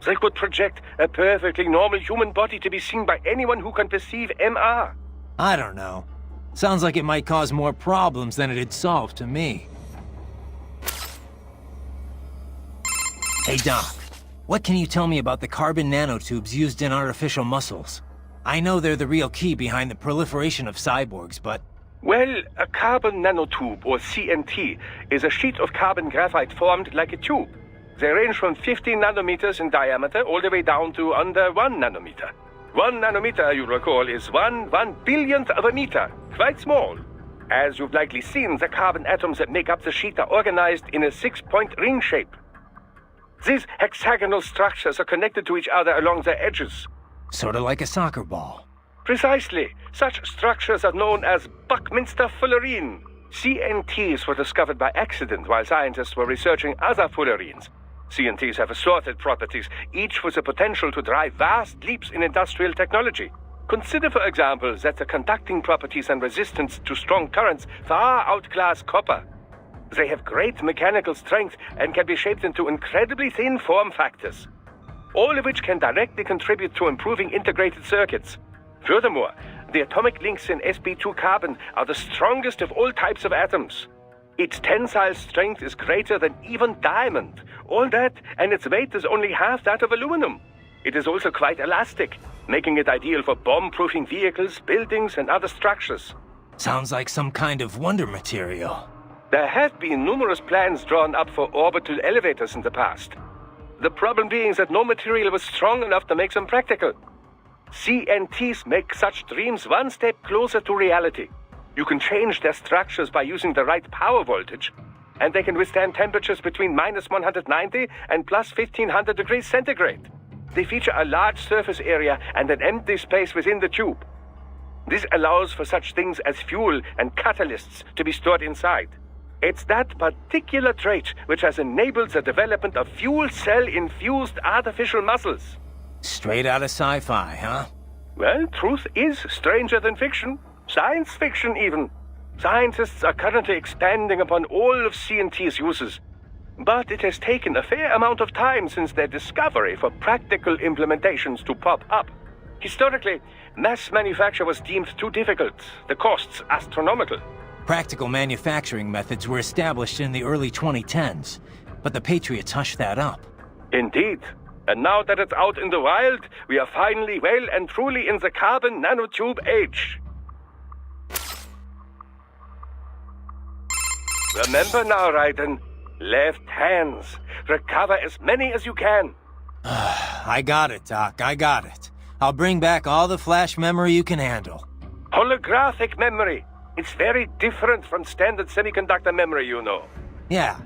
Speaker 6: They could project a perfectly normal human body to be seen by anyone who can perceive MR.
Speaker 3: I don't know. Sounds like it might cause more problems than it'd solve to me. Hey, Doc. What can you tell me about the carbon nanotubes used in artificial muscles? I know they're the real key behind the proliferation of cyborgs, but...
Speaker 6: Well, a carbon nanotube, or CNT, is a sheet of carbon graphite formed like a tube. They range from 15 nanometers in diameter all the way down to under 1 nanometer. 1 nanometer, you recall, is 1/1,000,000th of a meter. Quite small. As you've likely seen, the carbon atoms that make up the sheet are organized in a 6-point ring shape. These hexagonal structures are connected to each other along their edges.
Speaker 3: Sort of like a soccer ball.
Speaker 6: Precisely. Such structures are known as Buckminster fullerene. CNTs were discovered by accident while scientists were researching other fullerenes. CNTs have assorted properties, each with the potential to drive vast leaps in industrial technology. Consider, for example, that the conducting properties and resistance to strong currents far outclass copper. They have great mechanical strength and can be shaped into incredibly thin form factors, all of which can directly contribute to improving integrated circuits. Furthermore, the atomic links in sp2 carbon are the strongest of all types of atoms. Its tensile strength is greater than even diamond. All that, and its weight is only half that of aluminum. It is also quite elastic, making it ideal for bomb-proofing vehicles, buildings, and other structures.
Speaker 3: Sounds like some kind of wonder material.
Speaker 6: There have been numerous plans drawn up for orbital elevators in the past. The problem being that no material was strong enough to make them practical. CNTs make such dreams one step closer to reality. You can change their structures by using the right power voltage, and they can withstand temperatures between -190 and +1500 degrees centigrade. they feature a large surface area and an empty space within the tube. This allows for such things as fuel and catalysts to be stored inside. It's that particular trait which has enabled the development of fuel cell-infused artificial muscles.
Speaker 3: Straight out of sci-fi, huh?
Speaker 6: Well, truth is stranger than fiction. Science fiction, even. Scientists are currently expanding upon all of CNT's uses. But it has taken a fair amount of time since their discovery for practical implementations to pop up. Historically, mass manufacture was deemed too difficult, the costs astronomical.
Speaker 3: Practical manufacturing methods were established in the early 2010s, but the Patriots hushed that up.
Speaker 6: Indeed. And now that it's out in the wild, we are finally well and truly in the carbon nanotube age. Remember now, Raiden, left hands. Recover as many as you can.
Speaker 3: I got it, Doc, I got it. I'll bring back all the flash memory you can handle.
Speaker 6: Holographic memory. It's very different from standard semiconductor memory, you know.
Speaker 3: Yeah.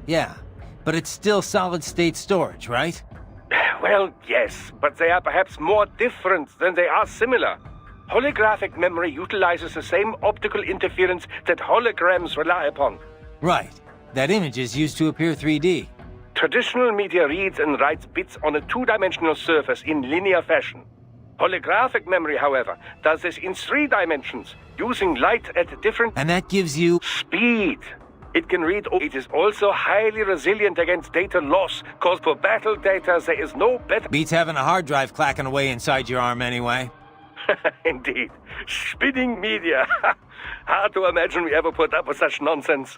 Speaker 3: But it's still solid-state storage, right?
Speaker 6: Well, yes, but they are perhaps more different than they are similar. Holographic memory utilizes the same optical interference that holograms rely upon.
Speaker 3: Right. That image is used to appear 3D.
Speaker 6: Traditional media reads and writes bits on a two-dimensional surface in linear fashion. Holographic memory, however, does this in 3 dimensions, using light at different...
Speaker 3: And that gives you...
Speaker 6: speed. It can read... It is also highly resilient against data loss, cause for battle data there is no better...
Speaker 3: Beats having a hard drive clacking away inside your arm anyway.
Speaker 6: Indeed. Spinning media. Hard to imagine we ever put up with such nonsense.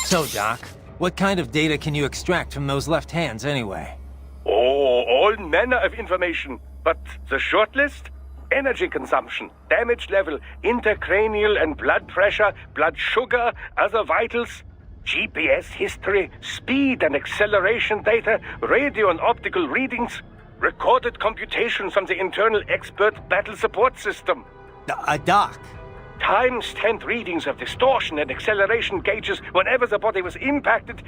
Speaker 3: So, Doc, what kind of data can you extract from those left hands anyway?
Speaker 6: Oh, all manner of information. But the short list? Energy consumption, damage level, intracranial and blood pressure, blood sugar, other vitals, GPS history, speed and acceleration data, radio and optical readings, recorded computations from the internal expert battle support system.
Speaker 3: Doc.
Speaker 6: Time-stamped readings of distortion and acceleration gauges whenever the body was impacted.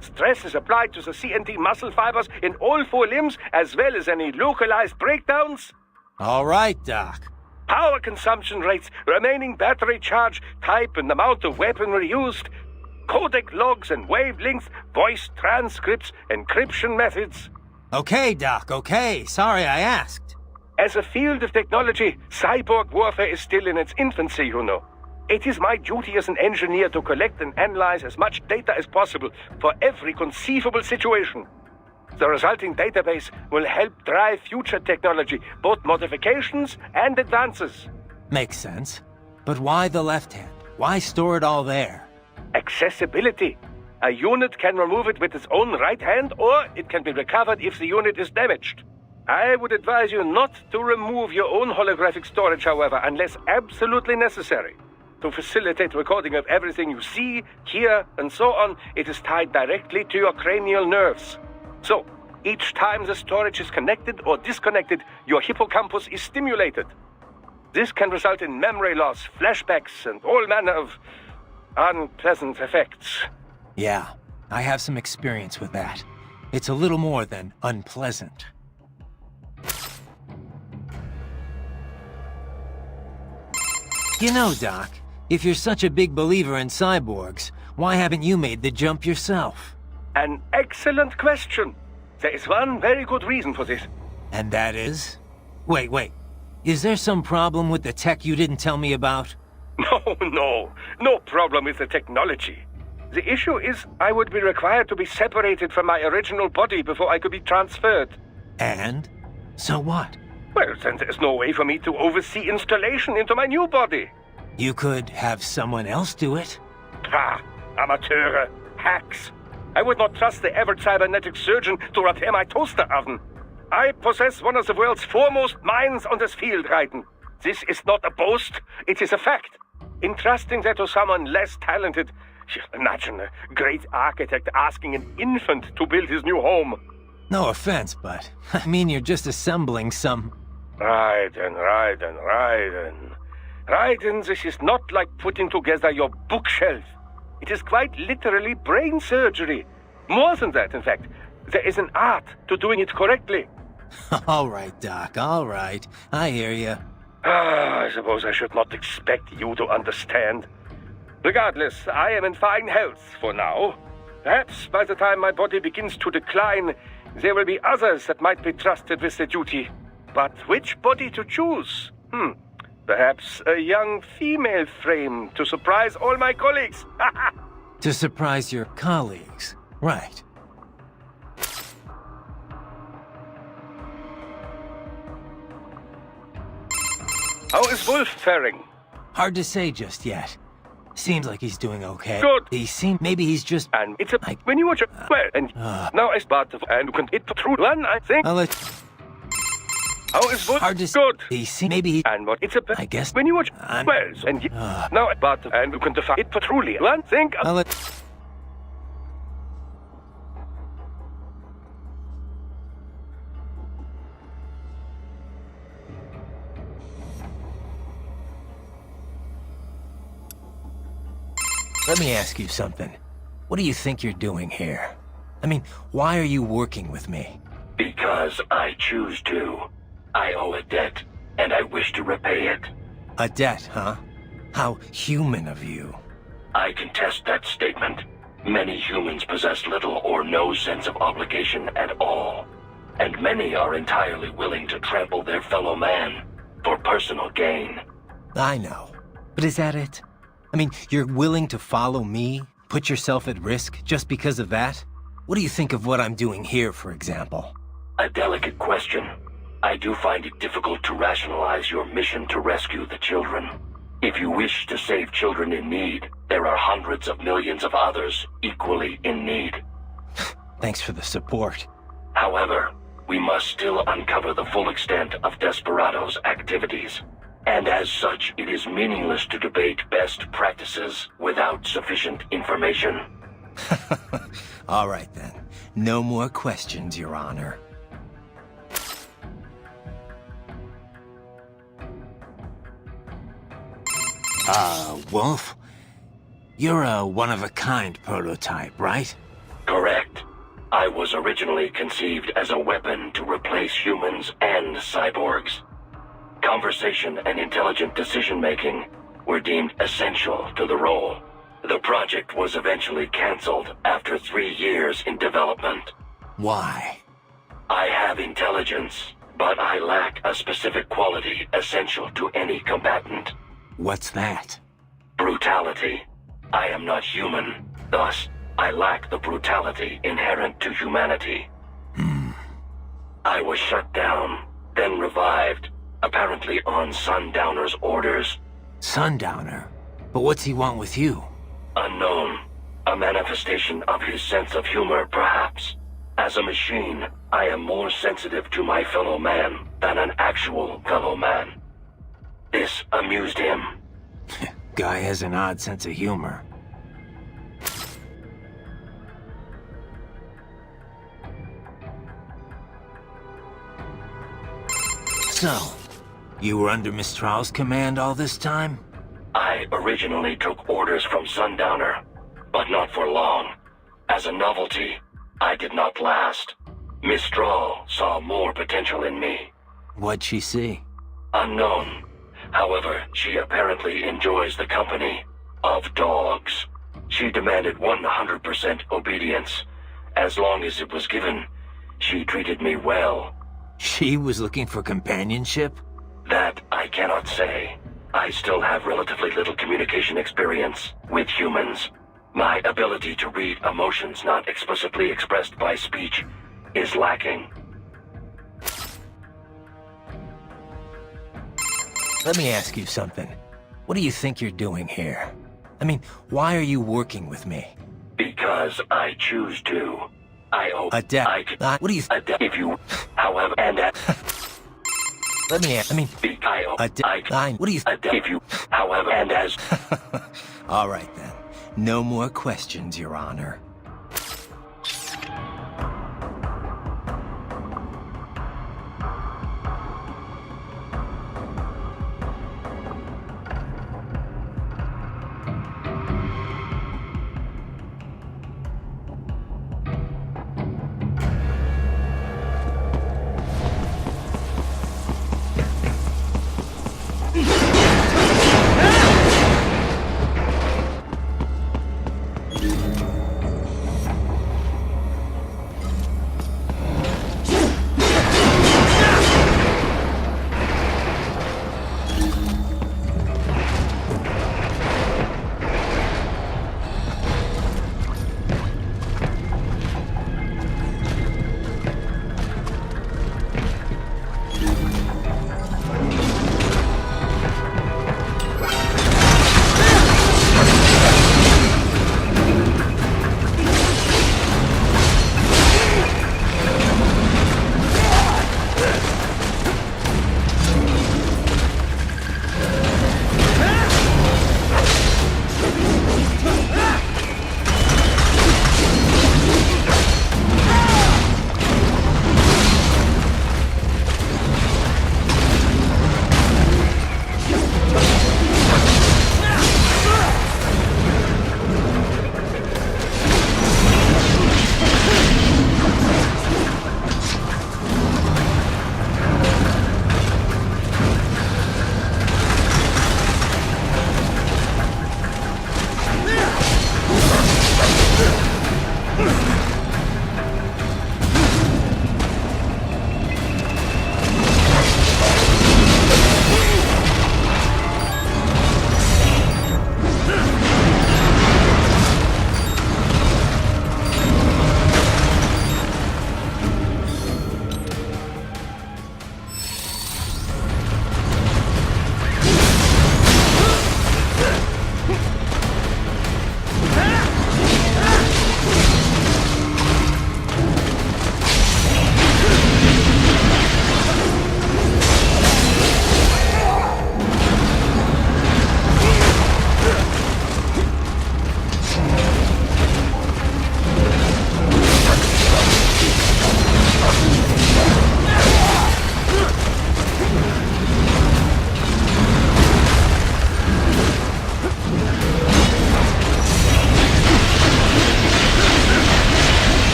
Speaker 6: Stress is applied to the CNT muscle fibers in all 4 limbs, as well as any localized breakdowns.
Speaker 3: All right, Doc.
Speaker 6: Power consumption rates, remaining battery charge, type and amount of weaponry used, codec logs and wavelengths, voice transcripts, encryption methods.
Speaker 3: Okay, Doc, okay. Sorry I asked.
Speaker 6: As a field of technology, cyborg warfare is still in its infancy, you know. It is my duty as an engineer to collect and analyze as much data as possible for every conceivable situation. The resulting database will help drive future technology, both modifications and advances.
Speaker 3: Makes sense. But why the left hand? Why store it all there?
Speaker 6: Accessibility. A unit can remove it with its own right hand, or it can be recovered if the unit is damaged. I would advise you not to remove your own holographic storage, however, unless absolutely necessary. To facilitate recording of everything you see, hear, and so on, it is tied directly to your cranial nerves. So, each time the storage is connected or disconnected, your hippocampus is stimulated. This can result in memory loss, flashbacks, and all manner of unpleasant effects.
Speaker 3: Yeah, I have some experience with that. It's a little more than unpleasant. You know, Doc, if you're such a big believer in cyborgs, why haven't you made the jump yourself?
Speaker 6: An excellent question. There is one very good reason for this.
Speaker 3: And that is? Wait. Is there some problem with the tech you didn't tell me about?
Speaker 6: No problem with the technology. The issue is I would be required to be separated from my original body before I could be transferred.
Speaker 3: And? So what?
Speaker 6: Well, then there's no way for me to oversee installation into my new body.
Speaker 3: You could have someone else do it?
Speaker 6: Ha! Amateure! Hacks! I would not trust the average cybernetic surgeon to repair my toaster oven. I possess one of the world's foremost minds on this field, Raiden. This is not a boast, it is a fact. Entrusting that to someone less talented, Imagine a great architect asking an infant to build his new home.
Speaker 3: No offense, but I mean you're just assembling some...
Speaker 6: Raiden. Raiden, this is not like putting together your bookshelf. It is quite literally brain surgery. More than that, in fact. There is an art to doing it correctly.
Speaker 3: All right, Doc, all right. I hear you.
Speaker 6: I suppose I should not expect you to understand. Regardless, I am in fine health for now. Perhaps by the time my body begins to decline, there will be others that might be trusted with the duty. But which body to choose? Perhaps a young female frame to surprise all my colleagues.
Speaker 3: To surprise your colleagues. Right.
Speaker 6: How is Wolf faring?
Speaker 3: Hard to say just yet. Seems like he's doing okay.
Speaker 6: Good.
Speaker 3: Maybe he's just...
Speaker 6: And it's when you watch it, well, and now I start to, and you can hit through one, I think.
Speaker 3: I'll let...
Speaker 6: How is Wolf?
Speaker 3: Hard to
Speaker 6: Good.
Speaker 3: Maybe he...
Speaker 6: And what it's a...
Speaker 3: I guess...
Speaker 6: When you watch, well, and now I start to, and you can define it truly. One thing.
Speaker 3: I'll let... Let me ask you something. What do you think you're doing here? I mean, why are you working with me?
Speaker 1: Because I choose to. I owe a debt, and I wish to repay it.
Speaker 3: A debt, huh? How human of you.
Speaker 1: I contest that statement. Many humans possess little or no sense of obligation at all. And many are entirely willing to trample their fellow man for personal gain.
Speaker 3: I know. But is that it? I mean, you're willing to follow me, put yourself at risk just because of that? What do you think of what I'm doing here, for example?
Speaker 1: A delicate question. I do find it difficult to rationalize your mission to rescue the children. If you wish to save children in need, there are hundreds of millions of others equally in need.
Speaker 3: Thanks for the support.
Speaker 1: However, we must still uncover the full extent of Desperado's activities. And as such, it is meaningless to debate best practices without sufficient information.
Speaker 3: All right, then. No more questions, Your Honor. Wolf? You're a one-of-a-kind prototype, right?
Speaker 1: Correct. I was originally conceived as a weapon to replace humans and cyborgs. Conversation and intelligent decision-making were deemed essential to the role. The project was eventually canceled after 3 years in development.
Speaker 3: Why?
Speaker 1: I have intelligence, but I lack a specific quality essential to any combatant.
Speaker 3: What's that?
Speaker 1: Brutality. I am not human, thus, I lack the brutality inherent to humanity. I was shut down, then revived, apparently on Sundowner's orders.
Speaker 3: Sundowner? But what's he want with you?
Speaker 1: Unknown. A manifestation of his sense of humor, perhaps. As a machine, I am more sensitive to my fellow man than an actual fellow man. This amused him.
Speaker 3: Guy has an odd sense of humor. So, you were under Mistral's command all this time?
Speaker 1: I originally took orders from Sundowner, but not for long. As a novelty, I did not last. Mistral saw more potential in me.
Speaker 3: What'd she see?
Speaker 1: Unknown. However, she apparently enjoys the company of dogs. She demanded 100% obedience. As long as it was given, she treated me well.
Speaker 3: She was looking for companionship?
Speaker 1: That I cannot say. I still have relatively little communication experience with humans. My ability to read emotions not explicitly expressed by speech is lacking.
Speaker 3: Let me ask you something. What do you think you're doing here? I mean, why are you working with me?
Speaker 1: Because I choose to. I owe
Speaker 3: A debt. What do you...
Speaker 1: A debt. If you, however, and that.
Speaker 3: Let me ask... I mean...
Speaker 1: I owe.
Speaker 3: A debt. What do you...
Speaker 1: A debt. If you, however, and as.
Speaker 3: All right, then. No more questions, Your Honor.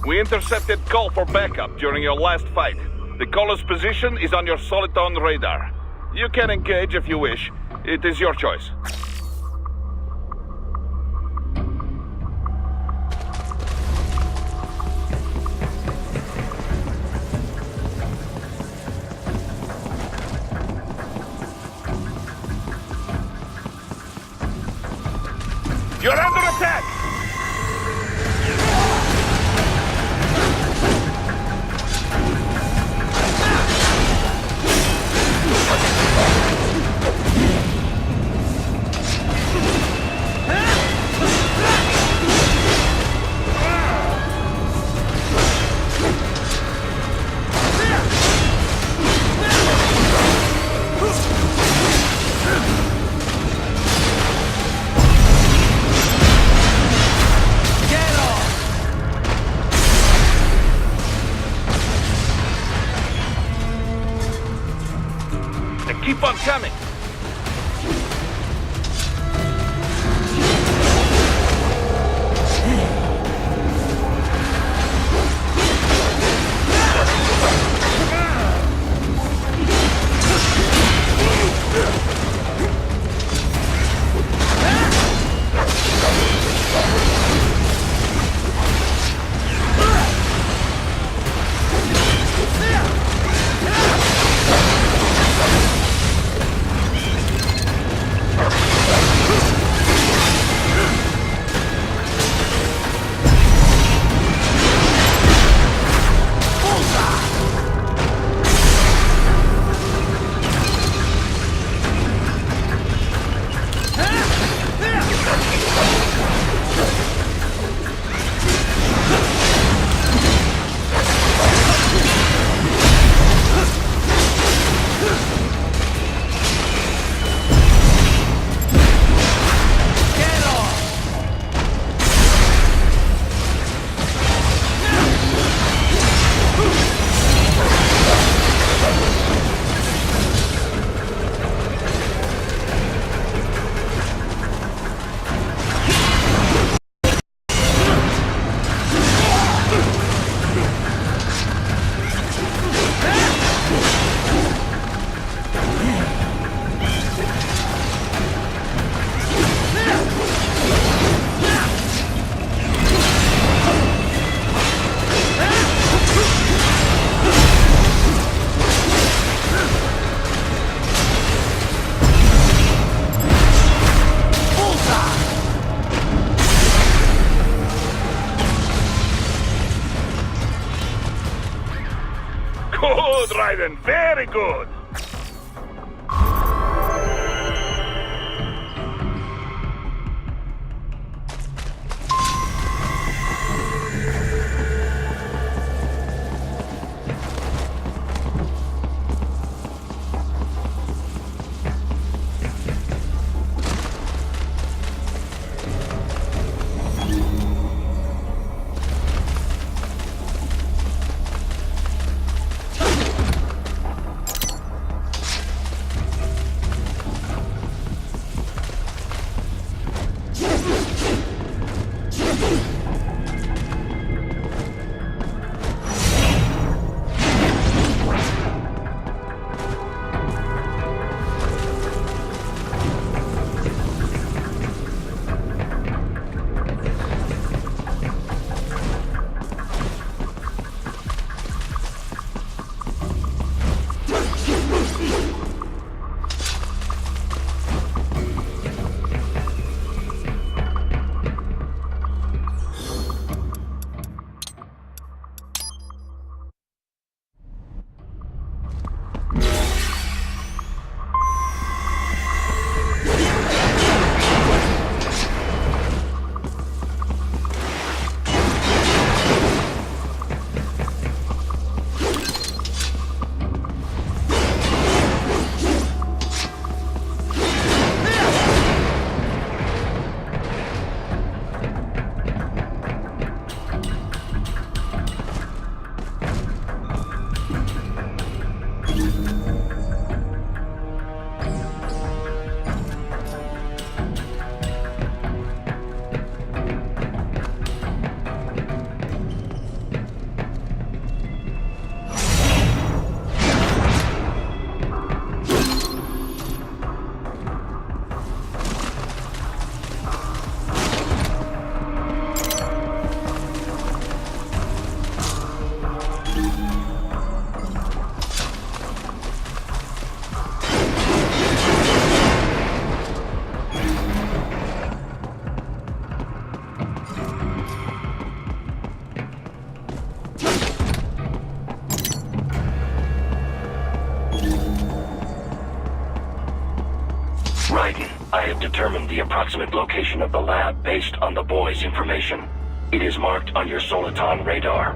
Speaker 4: We intercepted call for backup during your last fight. The caller's position is on your Soliton radar. You can engage if you wish. It is your choice. You're under attack! Keep on coming! Good, Raiden. Very good.
Speaker 1: Raiden, I have determined the approximate location of the lab based on the boy's information. It is marked on your Soliton radar.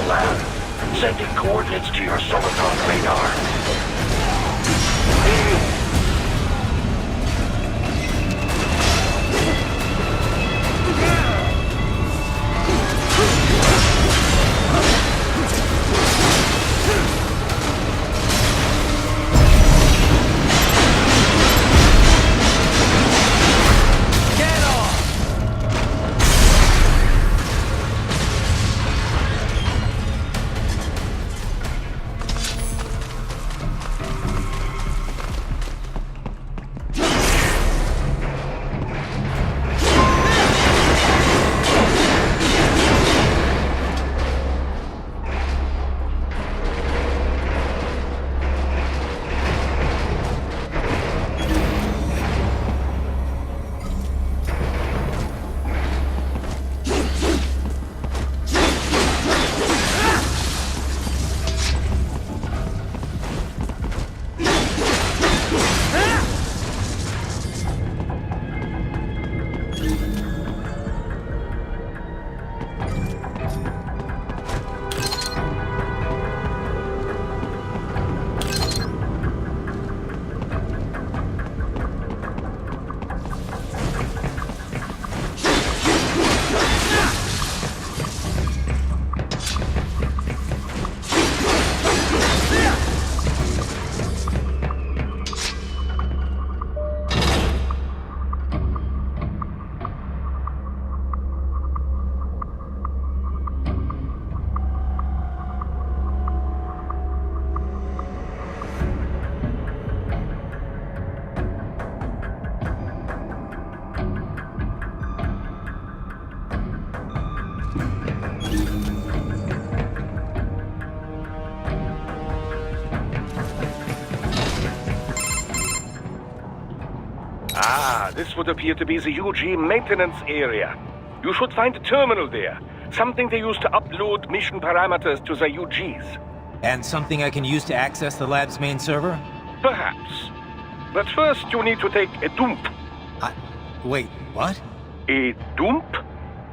Speaker 1: lab. Sending coordinates to your Soliton radar.
Speaker 6: This would appear to be the UG maintenance area. You should find a terminal there. Something they use to upload mission parameters to the UGs.
Speaker 3: And something I can use to access the lab's main server?
Speaker 6: Perhaps. But first you need to take a dump.
Speaker 3: Wait, what?
Speaker 6: A dump?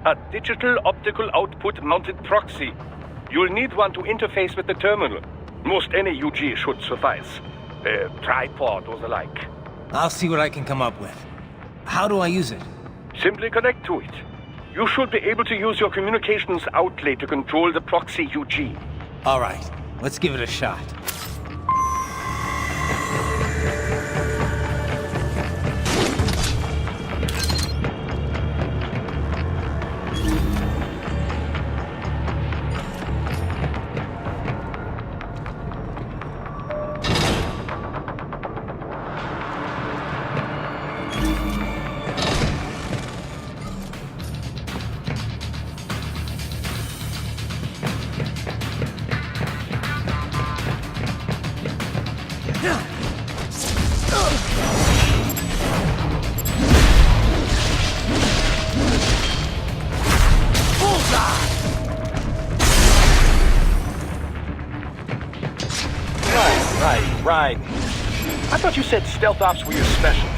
Speaker 6: A digital optical output mounted proxy. You'll need one to interface with the terminal. Most any UG should suffice. A tripod or the like.
Speaker 3: I'll see what I can come up with. How do I use it?
Speaker 6: Simply connect to it. You should be able to use your communications outlet to control the proxy UG.
Speaker 3: All right, let's give it a shot.
Speaker 2: Right. I thought you said stealth ops were your specialty.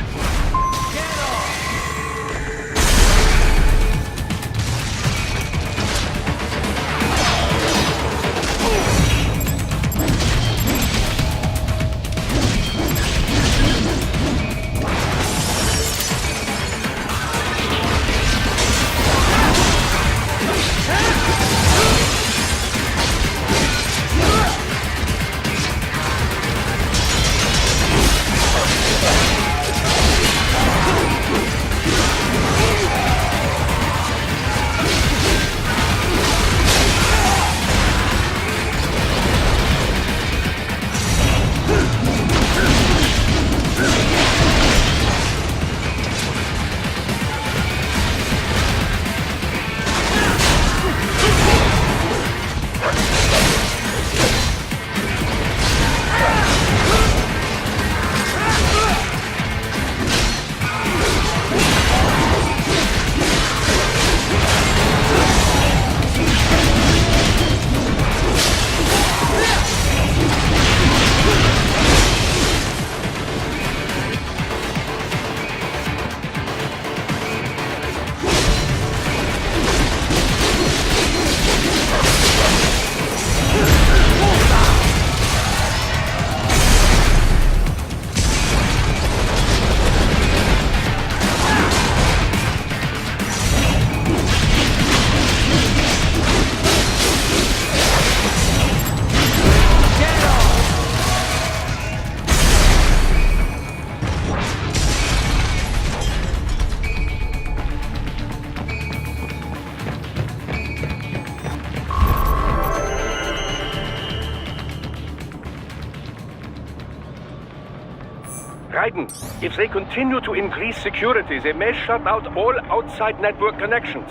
Speaker 6: Raiden, if they continue to increase security, they may shut out all outside network connections.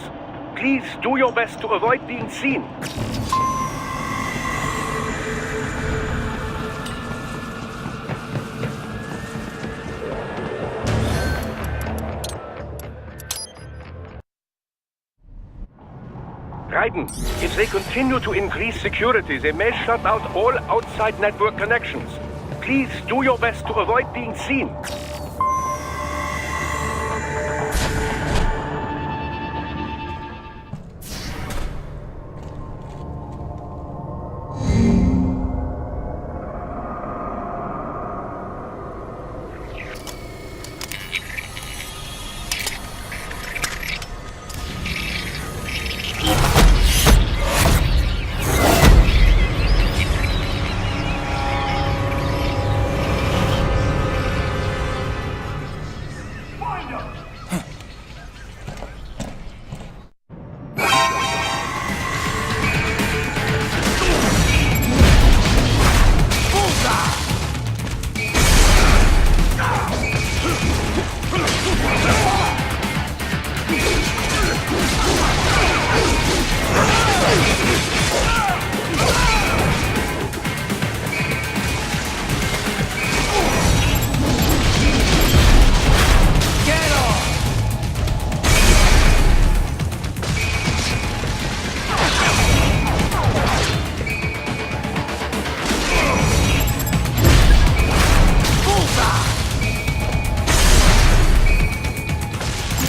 Speaker 6: Please do your best to avoid being seen. Raiden, if they continue to increase security, they may shut out all outside network connections. Please do your best to avoid being seen.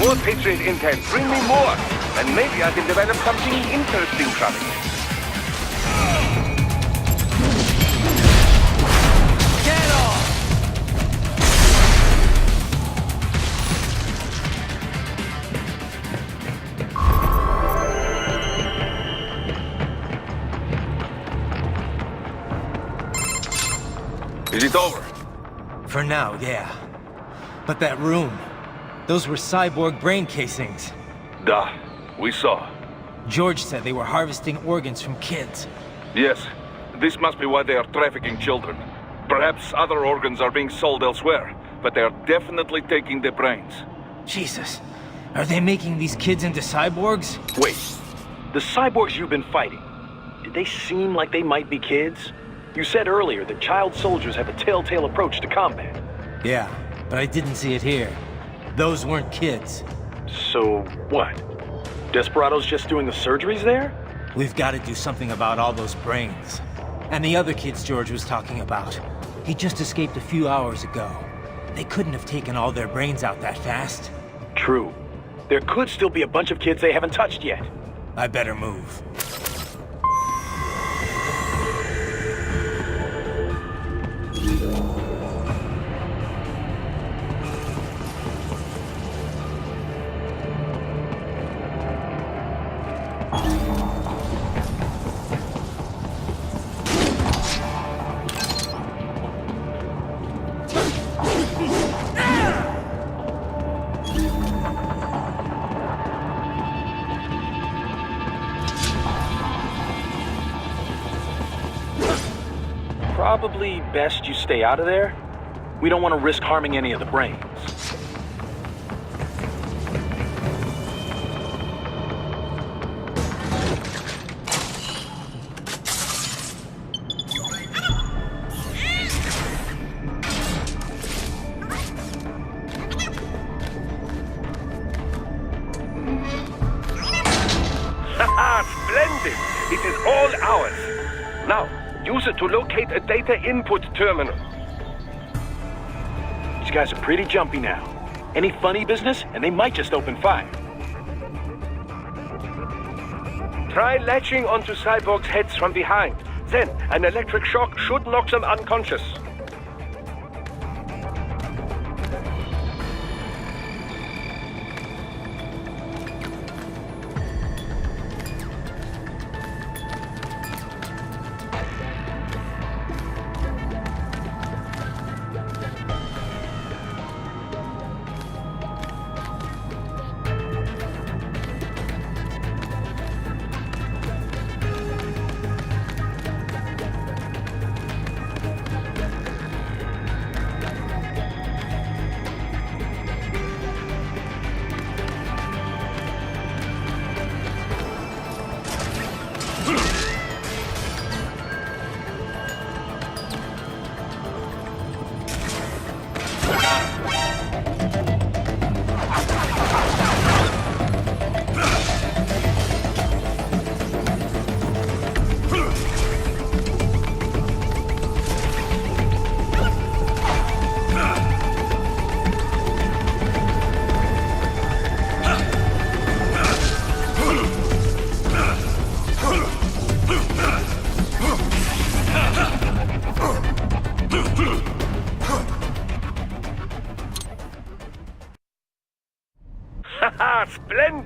Speaker 6: More Patriot intel. Bring me more. And maybe I can develop something interesting from it.
Speaker 3: Get off!
Speaker 4: Is it over?
Speaker 3: For now, yeah. But that room, those were cyborg brain casings.
Speaker 4: Duh. We saw.
Speaker 3: George said they were harvesting organs from kids.
Speaker 4: Yes. This must be why they are trafficking children. Perhaps other organs are being sold elsewhere, but they are definitely taking the brains.
Speaker 3: Jesus, are they making these kids into cyborgs?
Speaker 2: Wait, the cyborgs you've been fighting, did they seem like they might be kids? You said earlier that child soldiers have a telltale approach to combat.
Speaker 3: Yeah, but I didn't see it here. Those weren't kids.
Speaker 2: So, what? Desperados just doing the surgeries there?
Speaker 3: We've got to do something about all those brains. And the other kids George was talking about. He just escaped a few hours ago. They couldn't have taken all their brains out that fast.
Speaker 2: True. There could still be a bunch of kids they haven't touched yet.
Speaker 3: I better move.
Speaker 2: Probably best you stay out of there. We don't want to risk harming any of the brains.
Speaker 6: Haha, splendid! It is all ours. Now, use it to locate a data input terminal.
Speaker 2: These guys are pretty jumpy now. Any funny business, and they might just open fire.
Speaker 6: Try latching onto cyborgs' heads from behind. Then, an electric shock should knock them unconscious.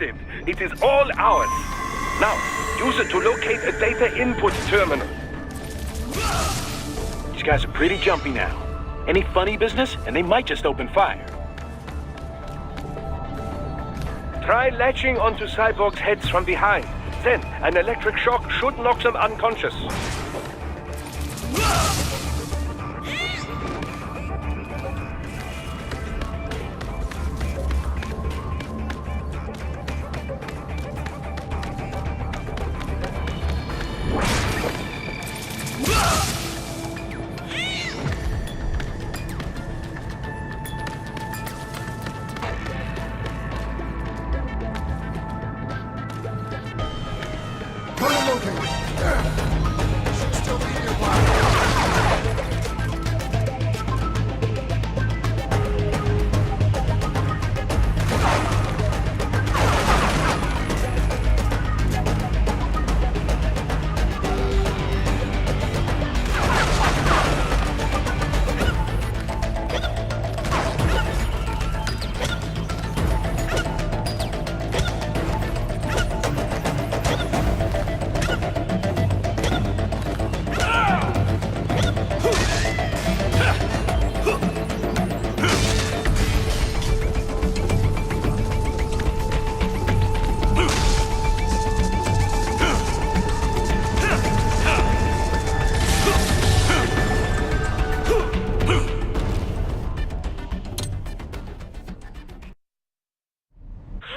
Speaker 6: Splendid! It is all ours. Now, use it to locate a data input terminal.
Speaker 2: These guys are pretty jumpy now. Any funny business, and they might just open fire.
Speaker 6: Try latching onto Cyborg's heads from behind. Then, an electric shock should knock them unconscious.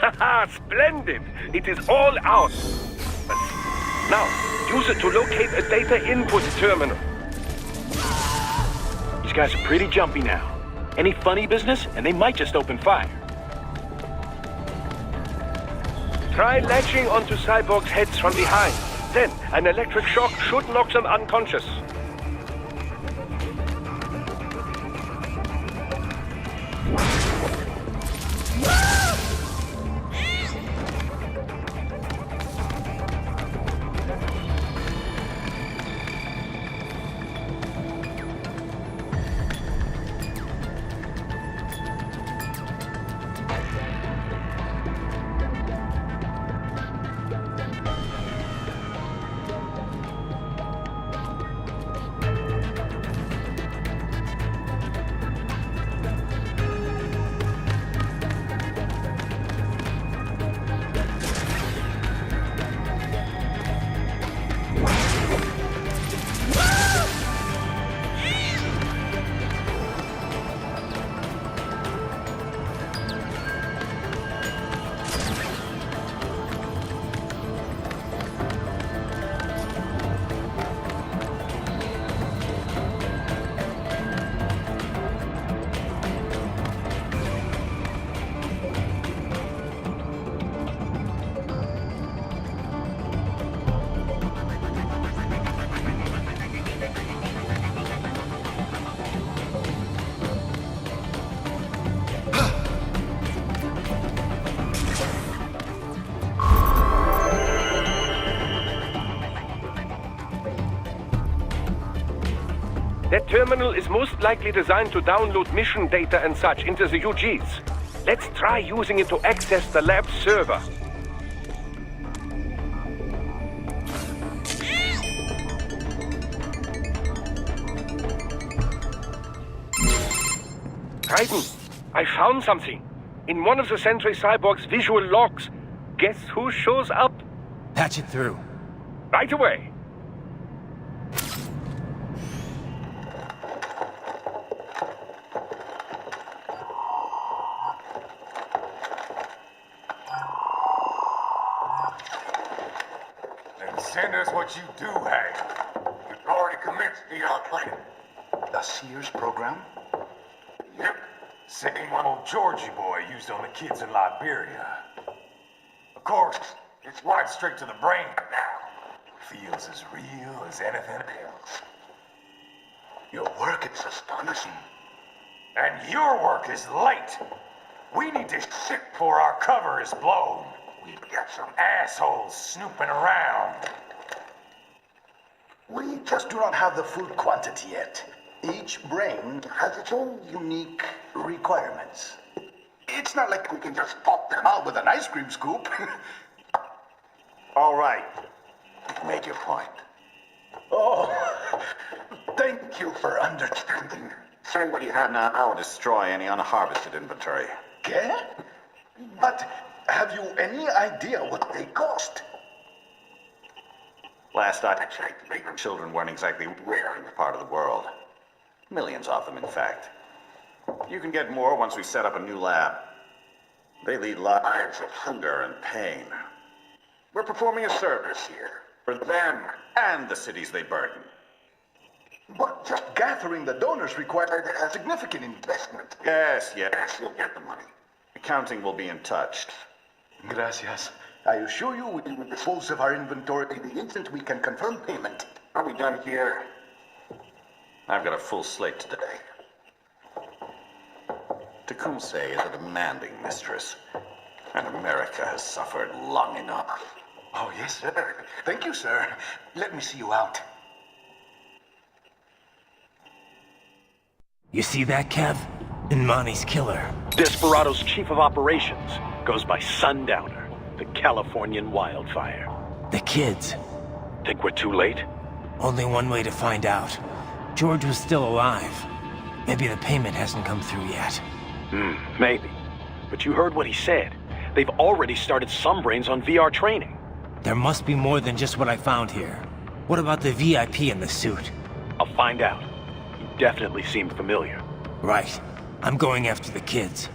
Speaker 6: Haha, splendid! It is all ours. Now, use it to locate a data input terminal.
Speaker 2: These guys are pretty jumpy now. Any funny business, and they might just open fire.
Speaker 6: Try latching onto Cyborg's heads from behind. Then, an electric shock should knock them unconscious. That terminal is most likely designed to download mission data and such into the UGs. Let's try using it to access the lab server. Titan, I found something. In one of the Sentry Cyborg's visual logs. Guess who shows up?
Speaker 3: Patch it through.
Speaker 6: Right away.
Speaker 7: Send us what you do have. You've already commenced the planning.
Speaker 8: The Sears program?
Speaker 7: Yep. Same one old Georgie boy used on the kids in Liberia. Of course, it's right straight to the brain now. Feels as real as anything else.
Speaker 8: Your work is astonishing.
Speaker 7: And your work is late. We need to shit before our cover is blown. We've got some assholes snooping around.
Speaker 8: We just do not have the full quantity yet. Each brain has its own unique requirements.
Speaker 7: It
Speaker 8: It's not like we can just pop them out with an ice cream scoop. All right. Make your point. Oh, thank you for understanding.
Speaker 9: Say what you have now. I'll destroy any unharvested inventory.
Speaker 8: Okay? But have you any idea what they cost?
Speaker 9: Last I checked, children weren't exactly rare in this part of the world. Millions of them, in fact. You can get more once we set up a new lab. They lead lives of hunger and pain. We're performing a service here for them and the cities they burden.
Speaker 8: But just gathering the donors required a significant investment.
Speaker 9: Yes, you'll get the money. Accounting will be in touch.
Speaker 8: Gracias. I assure you we will dispose of our inventory the instant we can confirm payment.
Speaker 9: Are we done here? I've got a full slate today. Tecumseh is a demanding mistress, and America has suffered long enough.
Speaker 8: Oh, yes, sir. Thank you, sir. Let me see you out.
Speaker 3: You see that, Kev? Inmani's killer.
Speaker 2: Desperado's chief of operations goes by Sundowner, the Californian wildfire.
Speaker 3: The kids.
Speaker 2: Think we're too late?
Speaker 3: Only one way to find out. George was still alive. Maybe the payment hasn't come through yet.
Speaker 2: Maybe. But you heard what he said. They've already started some brains on VR training.
Speaker 3: There must be more than just what I found here. What about the VIP in the suit?
Speaker 2: I'll find out. He definitely seemed familiar.
Speaker 3: Right. I'm going after the kids.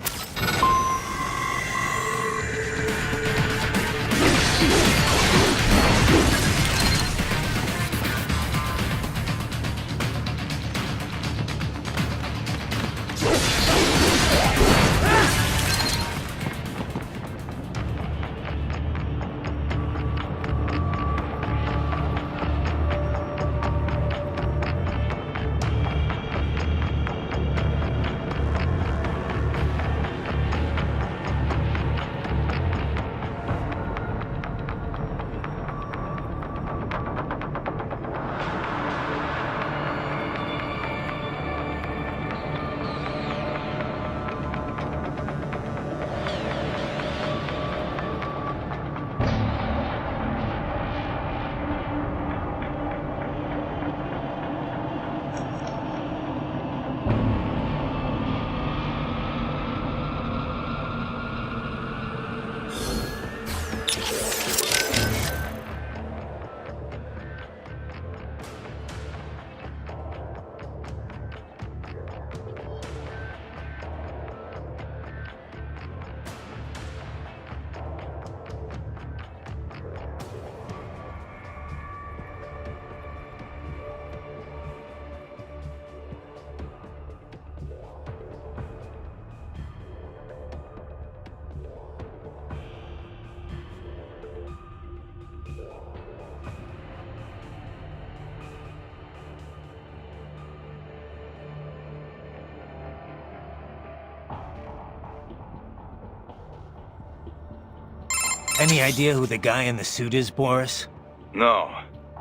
Speaker 3: Any idea who the guy in the suit is, Boris?
Speaker 4: No.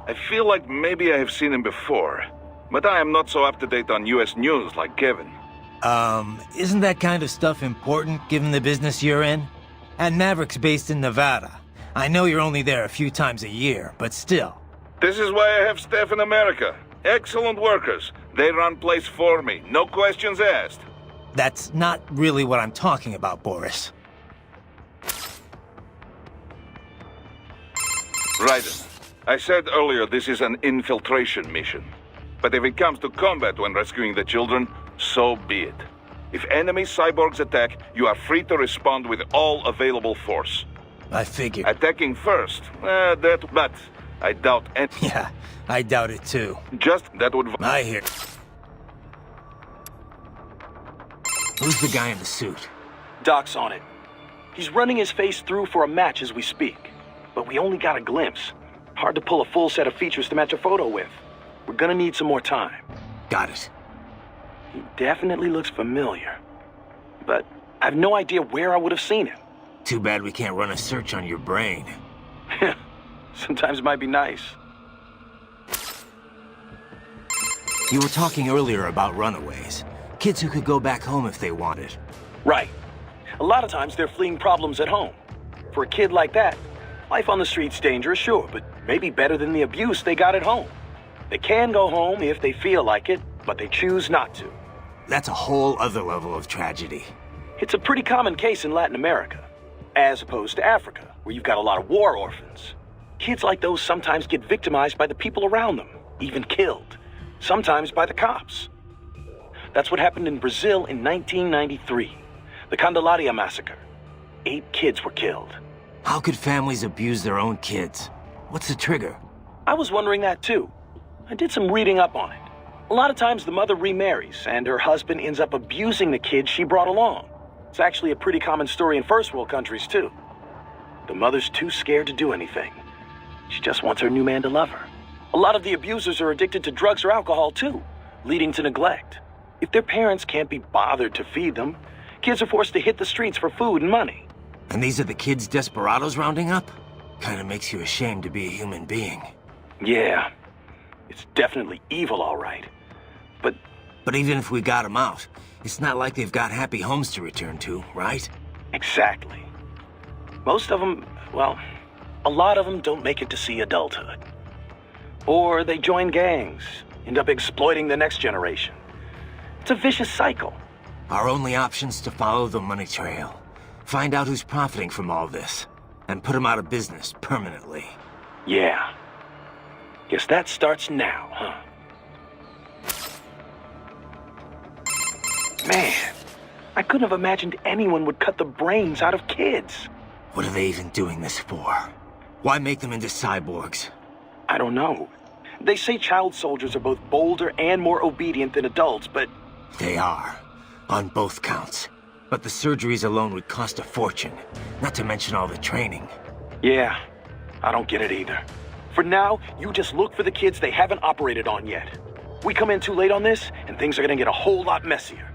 Speaker 4: I feel like maybe I have seen him before. But I am not so up-to-date on US news like Kevin.
Speaker 3: Isn't that kind of stuff important, given the business you're in? And Maverick's based in Nevada. I know you're only there a few times a year, but still.
Speaker 4: This is why I have staff in America. Excellent workers. They run place for me. No questions asked.
Speaker 3: That's not really what I'm talking about, Boris.
Speaker 4: Raiden, I said earlier this is an infiltration mission. But if it comes to combat when rescuing the children, so be it. If enemy cyborgs attack, you are free to respond with all available force.
Speaker 3: I figured.
Speaker 4: Attacking first, but I doubt any...
Speaker 3: Yeah, I doubt it too.
Speaker 4: Just that would...
Speaker 3: I hear. Who's the guy in the suit?
Speaker 2: Doc's on it. He's running his face through for a match as we speak. But we only got a glimpse. Hard to pull a full set of features to match a photo with. We're gonna need some more time.
Speaker 3: Got it.
Speaker 2: He definitely looks familiar. But I have no idea where I would have seen him.
Speaker 3: Too bad we can't run a search on your brain.
Speaker 2: Sometimes it might be nice.
Speaker 3: You were talking earlier about runaways. Kids who could go back home if they wanted.
Speaker 2: Right. A lot of times they're fleeing problems at home. For a kid like that, life on the street's dangerous, sure, but maybe better than the abuse they got at home. They can go home if they feel like it, but they choose not to.
Speaker 3: That's a whole other level of tragedy.
Speaker 2: It's a pretty common case in Latin America, as opposed to Africa, where you've got a lot of war orphans. Kids like those sometimes get victimized by the people around them, even killed, sometimes by the cops. That's what happened in Brazil in 1993, the Candelaria massacre. 8 kids were killed.
Speaker 3: How could families abuse their own kids? What's the trigger?
Speaker 2: I was wondering that too. I did some reading up on it. A lot of times the mother remarries, and her husband ends up abusing the kids she brought along. It's actually a pretty common story in first world countries too. The mother's too scared to do anything. She just wants her new man to love her. A lot of the abusers are addicted to drugs or alcohol too, leading to neglect. If their parents can't be bothered to feed them, kids are forced to hit the streets for food and money.
Speaker 3: And these are the kids desperados rounding up? Kinda makes you ashamed to be a human being.
Speaker 2: Yeah, it's definitely evil, all right.
Speaker 3: But even if we got them out, it's not like they've got happy homes to return to, right?
Speaker 2: Exactly. Most of them, well, a lot of them don't make it to see adulthood. Or they join gangs, end up exploiting the next generation. It's a vicious cycle.
Speaker 3: Our only option's to follow the money trail. Find out who's profiting from all this, and put them out of business permanently.
Speaker 2: Yeah. Guess that starts now, huh? Man, I couldn't have imagined anyone would cut the brains out of kids.
Speaker 3: What are they even doing this for? Why make them into cyborgs?
Speaker 2: I don't know. They say child soldiers are both bolder and more obedient than adults, but...
Speaker 3: They are. On both counts. But the surgeries alone would cost a fortune, not to mention all the training.
Speaker 2: Yeah, I don't get it either. For now, you just look for the kids they haven't operated on yet. We come in too late on this, and things are gonna get a whole lot messier.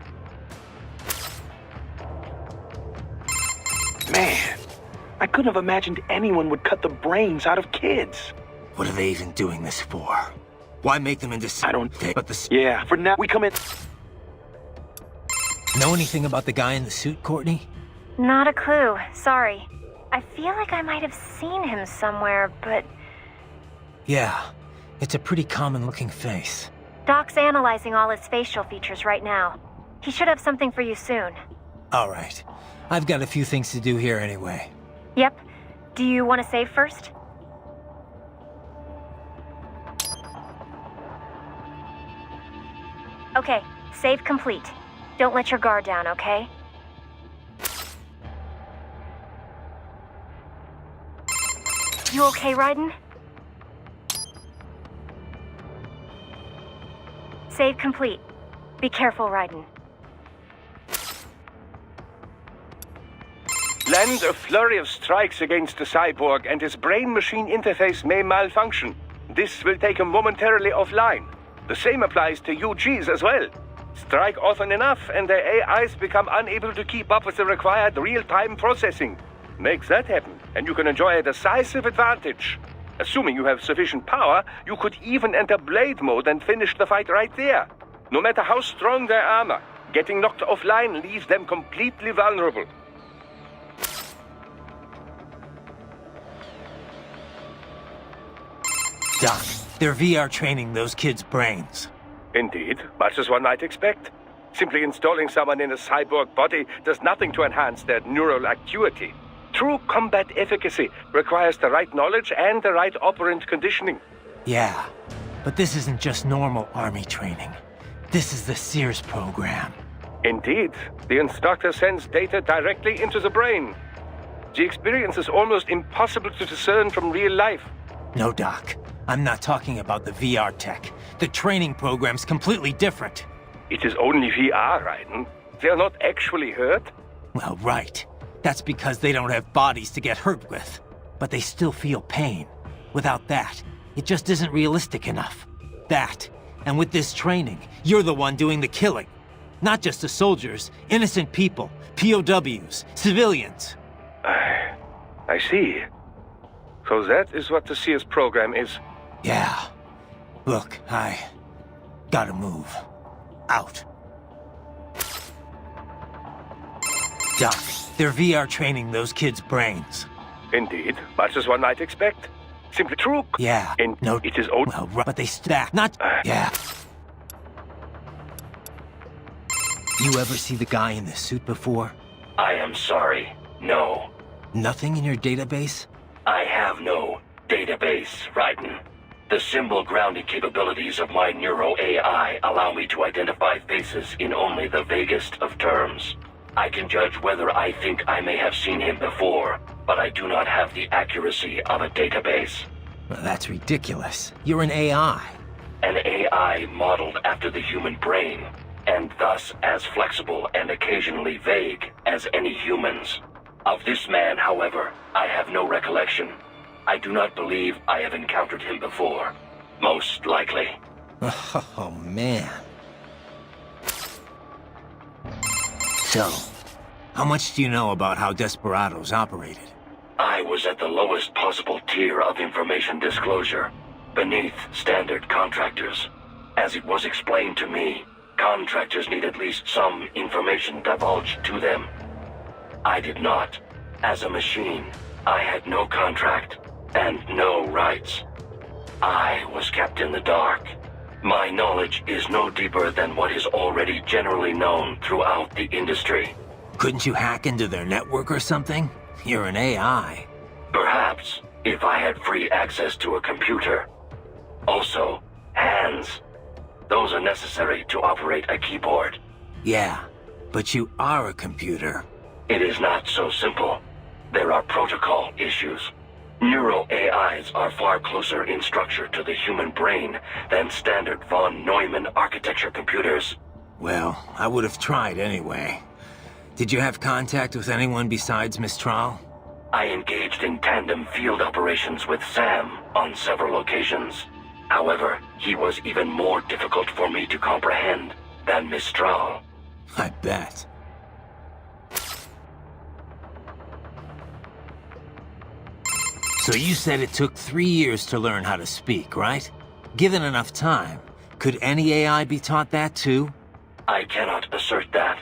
Speaker 2: Man, I couldn't have imagined anyone would cut the brains out of kids.
Speaker 3: What are they even doing this for? Why make them into...
Speaker 2: I don't...
Speaker 3: But the...
Speaker 2: Yeah, for now, we come in...
Speaker 3: Know anything about the guy in the suit, Courtney?
Speaker 5: Not a clue. Sorry. I feel like I might have seen him somewhere, but...
Speaker 3: Yeah, it's a pretty common-looking face.
Speaker 5: Doc's analyzing all his facial features right now. He should have something for you soon.
Speaker 3: All right. I've got a few things to do here anyway.
Speaker 5: Yep. Do you want to save first? Okay, save complete. Don't let your guard down, okay? You okay, Raiden? Save complete. Be careful, Raiden.
Speaker 6: Land a flurry of strikes against the cyborg, and his brain-machine interface may malfunction. This will take him momentarily offline. The same applies to UGs as well. Strike often enough, and their AIs become unable to keep up with the required real-time processing. Make that happen, and you can enjoy a decisive advantage. Assuming you have sufficient power, you could even enter Blade mode and finish the fight right there. No matter how strong their armor, getting knocked offline leaves them completely vulnerable.
Speaker 3: Doc, they're VR training those kids' brains.
Speaker 6: Indeed, much as one might expect. Simply installing someone in a cyborg body does nothing to enhance their neural acuity. True combat efficacy requires the right knowledge and the right operant conditioning.
Speaker 3: Yeah, but this isn't just normal army training. This is the Sears program.
Speaker 6: Indeed, the instructor sends data directly into the brain. The experience is almost impossible to discern from real life.
Speaker 3: No, Doc. I'm not talking about the VR tech. The training program's completely different.
Speaker 6: It is only VR, Raiden. They're not actually hurt.
Speaker 3: Well, right. That's because they don't have bodies to get hurt with. But they still feel pain. Without that, it just isn't realistic enough. That, and with this training, you're the one doing the killing. Not just the soldiers, innocent people, POWs, civilians.
Speaker 6: I see. So that is what the Sears program is.
Speaker 3: Yeah. Look, I gotta move. Out. Doc, they're VR training those kids' brains.
Speaker 6: Indeed, much as one might expect. Simply true.
Speaker 3: Yeah.
Speaker 6: And
Speaker 3: No,
Speaker 6: it is old.
Speaker 3: well, but they stack. Not. Yeah. You ever see the guy in the suit before?
Speaker 1: I am sorry. No.
Speaker 3: Nothing in your database?
Speaker 1: I have no database, Raiden. The symbol grounding capabilities of my Neuro AI allow me to identify faces in only the vaguest of terms. I can judge whether I think I may have seen him before, but I do not have the accuracy of a database.
Speaker 3: Well, that's ridiculous. You're an AI.
Speaker 1: An AI modeled after the human brain, and thus as flexible and occasionally vague as any humans. Of this man, however, I have no recollection. I do not believe I have encountered him before. Most likely.
Speaker 3: Oh, man. So, how much do you know about how Desperados operated?
Speaker 1: I was at the lowest possible tier of information disclosure, beneath standard contractors. As it was explained to me, contractors need at least some information divulged to them. I did not. As a machine, I had no contract and no rights. I was kept in the dark. My knowledge is no deeper than what is already generally known throughout the industry.
Speaker 3: Couldn't you hack into their network or something? You're an AI.
Speaker 1: Perhaps, if I had free access to a computer. Also, hands. Those are necessary to operate a keyboard.
Speaker 3: Yeah, but you are a computer.
Speaker 1: It is not so simple. There are protocol issues. Neuro AIs are far closer in structure to the human brain than standard von Neumann architecture computers.
Speaker 3: Well, I would have tried anyway. Did you have contact with anyone besides Mistral?
Speaker 1: I engaged in tandem field operations with Sam on several occasions. However, he was even more difficult for me to comprehend than Mistral.
Speaker 3: I bet. So you said it took 3 years to learn how to speak, right? Given enough time, could any AI be taught that too?
Speaker 1: I cannot assert that.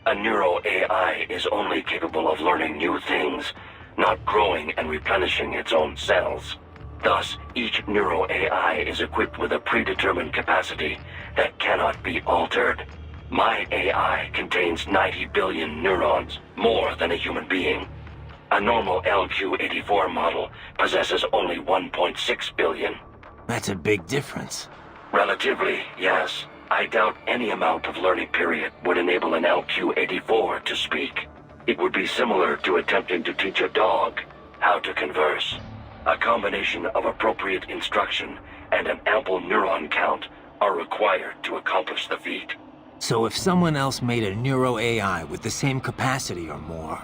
Speaker 1: A Neuro AI is only capable of learning new things, not growing and replenishing its own cells. Thus, each Neuro AI is equipped with a predetermined capacity that cannot be altered. My AI contains 90 billion neurons, more than a human being. A normal LQ-84 model possesses only 1.6 billion.
Speaker 3: That's a big difference.
Speaker 1: Relatively, yes. I doubt any amount of learning period would enable an LQ-84 to speak. It would be similar to attempting to teach a dog how to converse. A combination of appropriate instruction and an ample neuron count are required to accomplish the feat.
Speaker 3: So if someone else made a Neuro AI with the same capacity or more...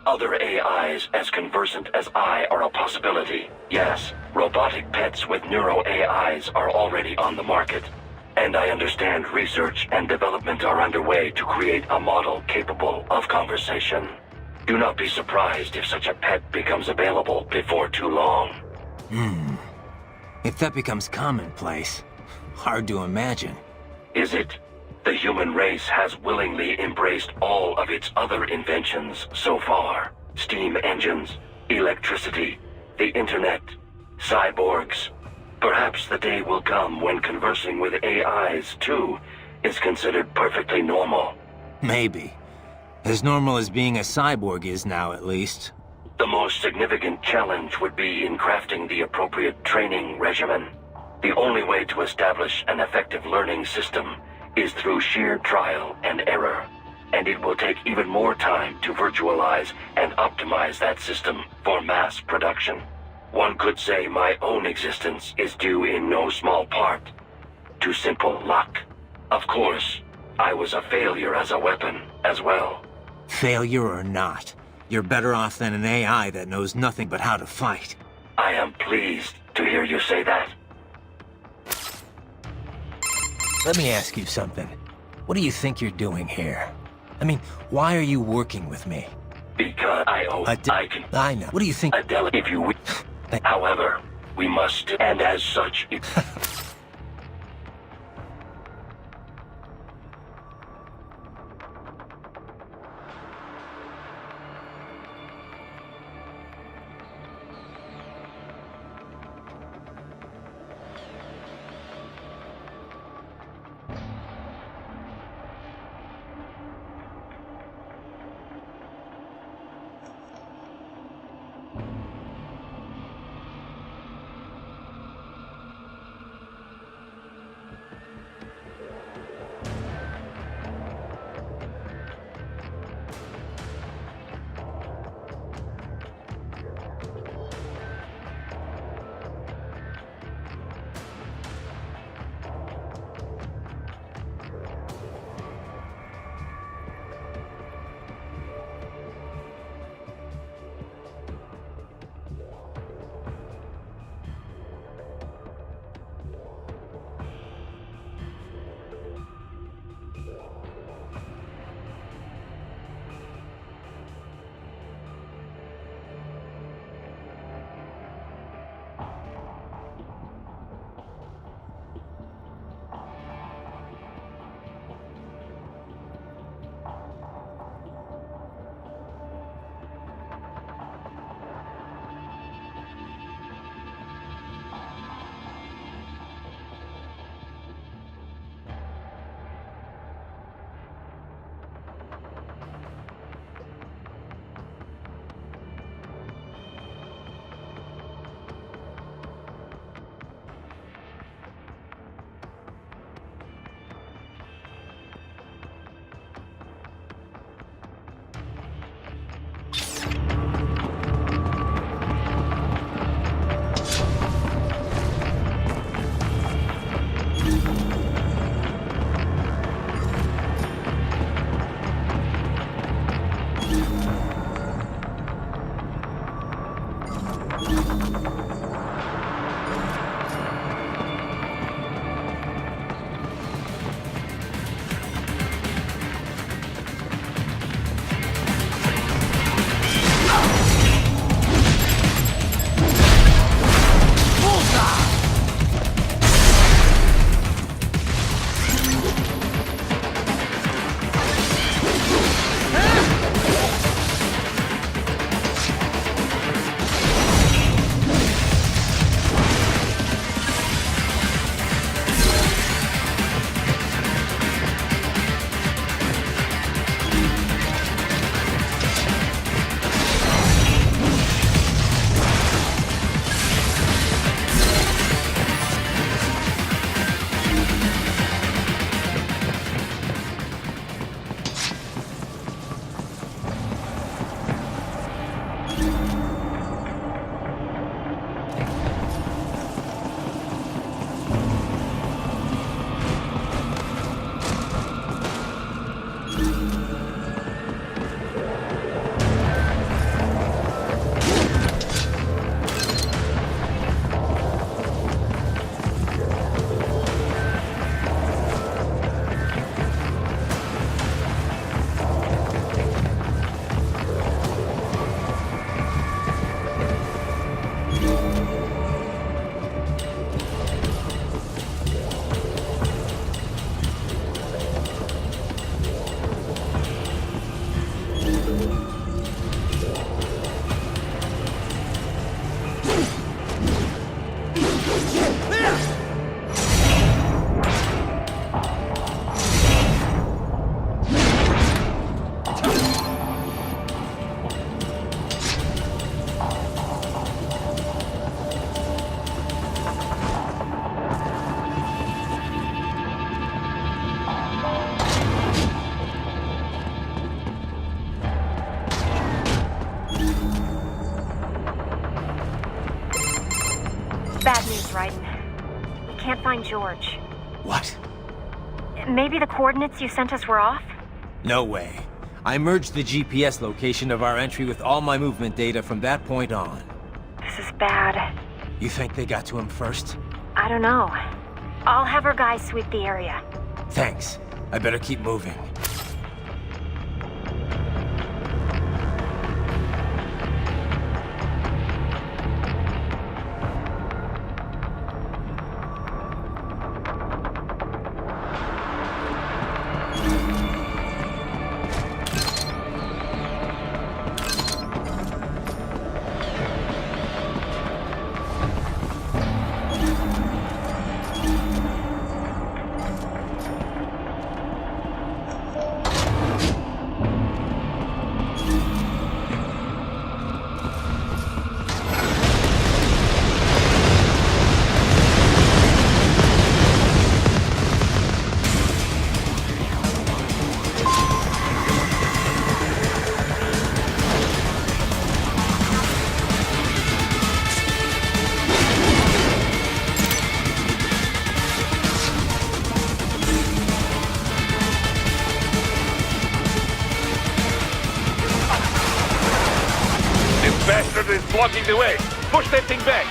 Speaker 1: Other AIs as conversant as I are a possibility. Yes, robotic pets with Neuro AIs are already on the market. And I understand research and development are underway to create a model capable of conversation. Do not be surprised if such a pet becomes available before too long.
Speaker 3: If that becomes commonplace, hard to imagine.
Speaker 1: Is it? The human race has willingly embraced all of its other inventions so far. Steam engines, electricity, the internet, cyborgs. Perhaps the day will come when conversing with AIs, too, is considered perfectly normal.
Speaker 3: Maybe. As normal as being a cyborg is now, at least.
Speaker 1: The most significant challenge would be in crafting the appropriate training regimen. The only way to establish an effective learning system is through sheer trial and error. And it will take even more time to virtualize and optimize that system for mass production. One could say my own existence is due in no small part to simple luck. Of course, I was a failure as a weapon as well.
Speaker 3: Failure or not, you're better off than an AI that knows nothing but how to fight.
Speaker 1: I am pleased to hear you say that.
Speaker 3: Let me ask you something. What do you think you're doing here? I mean, why are you working with me?
Speaker 1: Because I can...
Speaker 3: I know. What do you think?
Speaker 1: Adele, if you wish. However, we must, and as such,
Speaker 5: George.
Speaker 3: What?
Speaker 5: Maybe the coordinates you sent us were off?
Speaker 3: No way. I merged the GPS location of our entry with all my movement data from that point on.
Speaker 5: This is bad.
Speaker 3: You think they got to him first?
Speaker 5: I don't know. I'll have our guys sweep the area.
Speaker 3: Thanks. I better keep moving.
Speaker 4: Bastard is blocking the way. Push that thing back.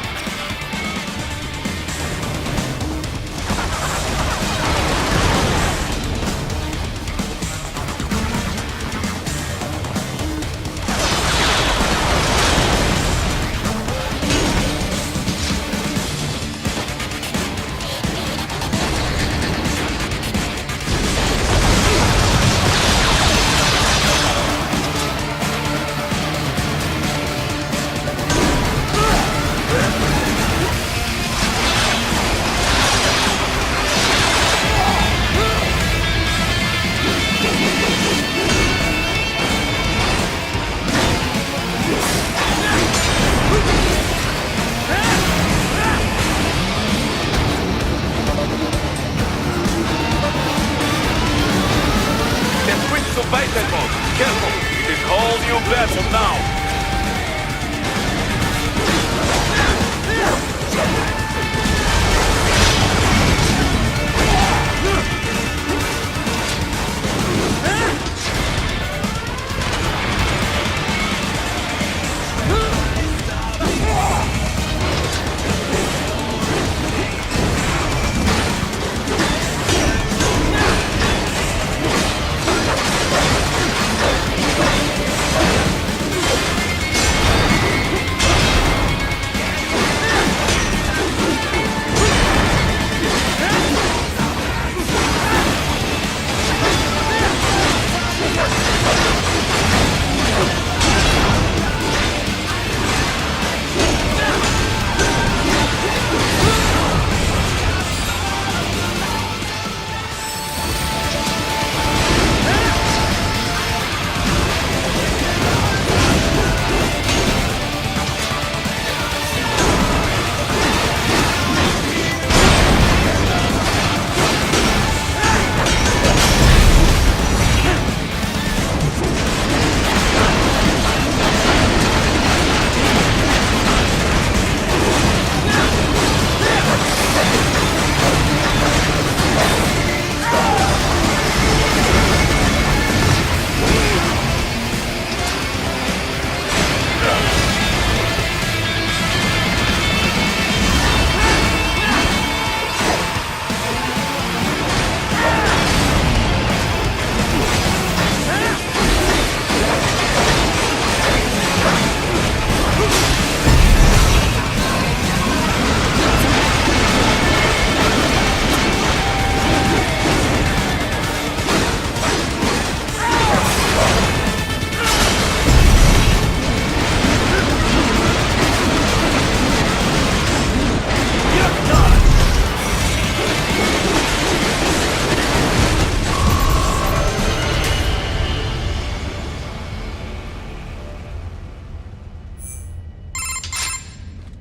Speaker 4: Careful! It is all new battle now!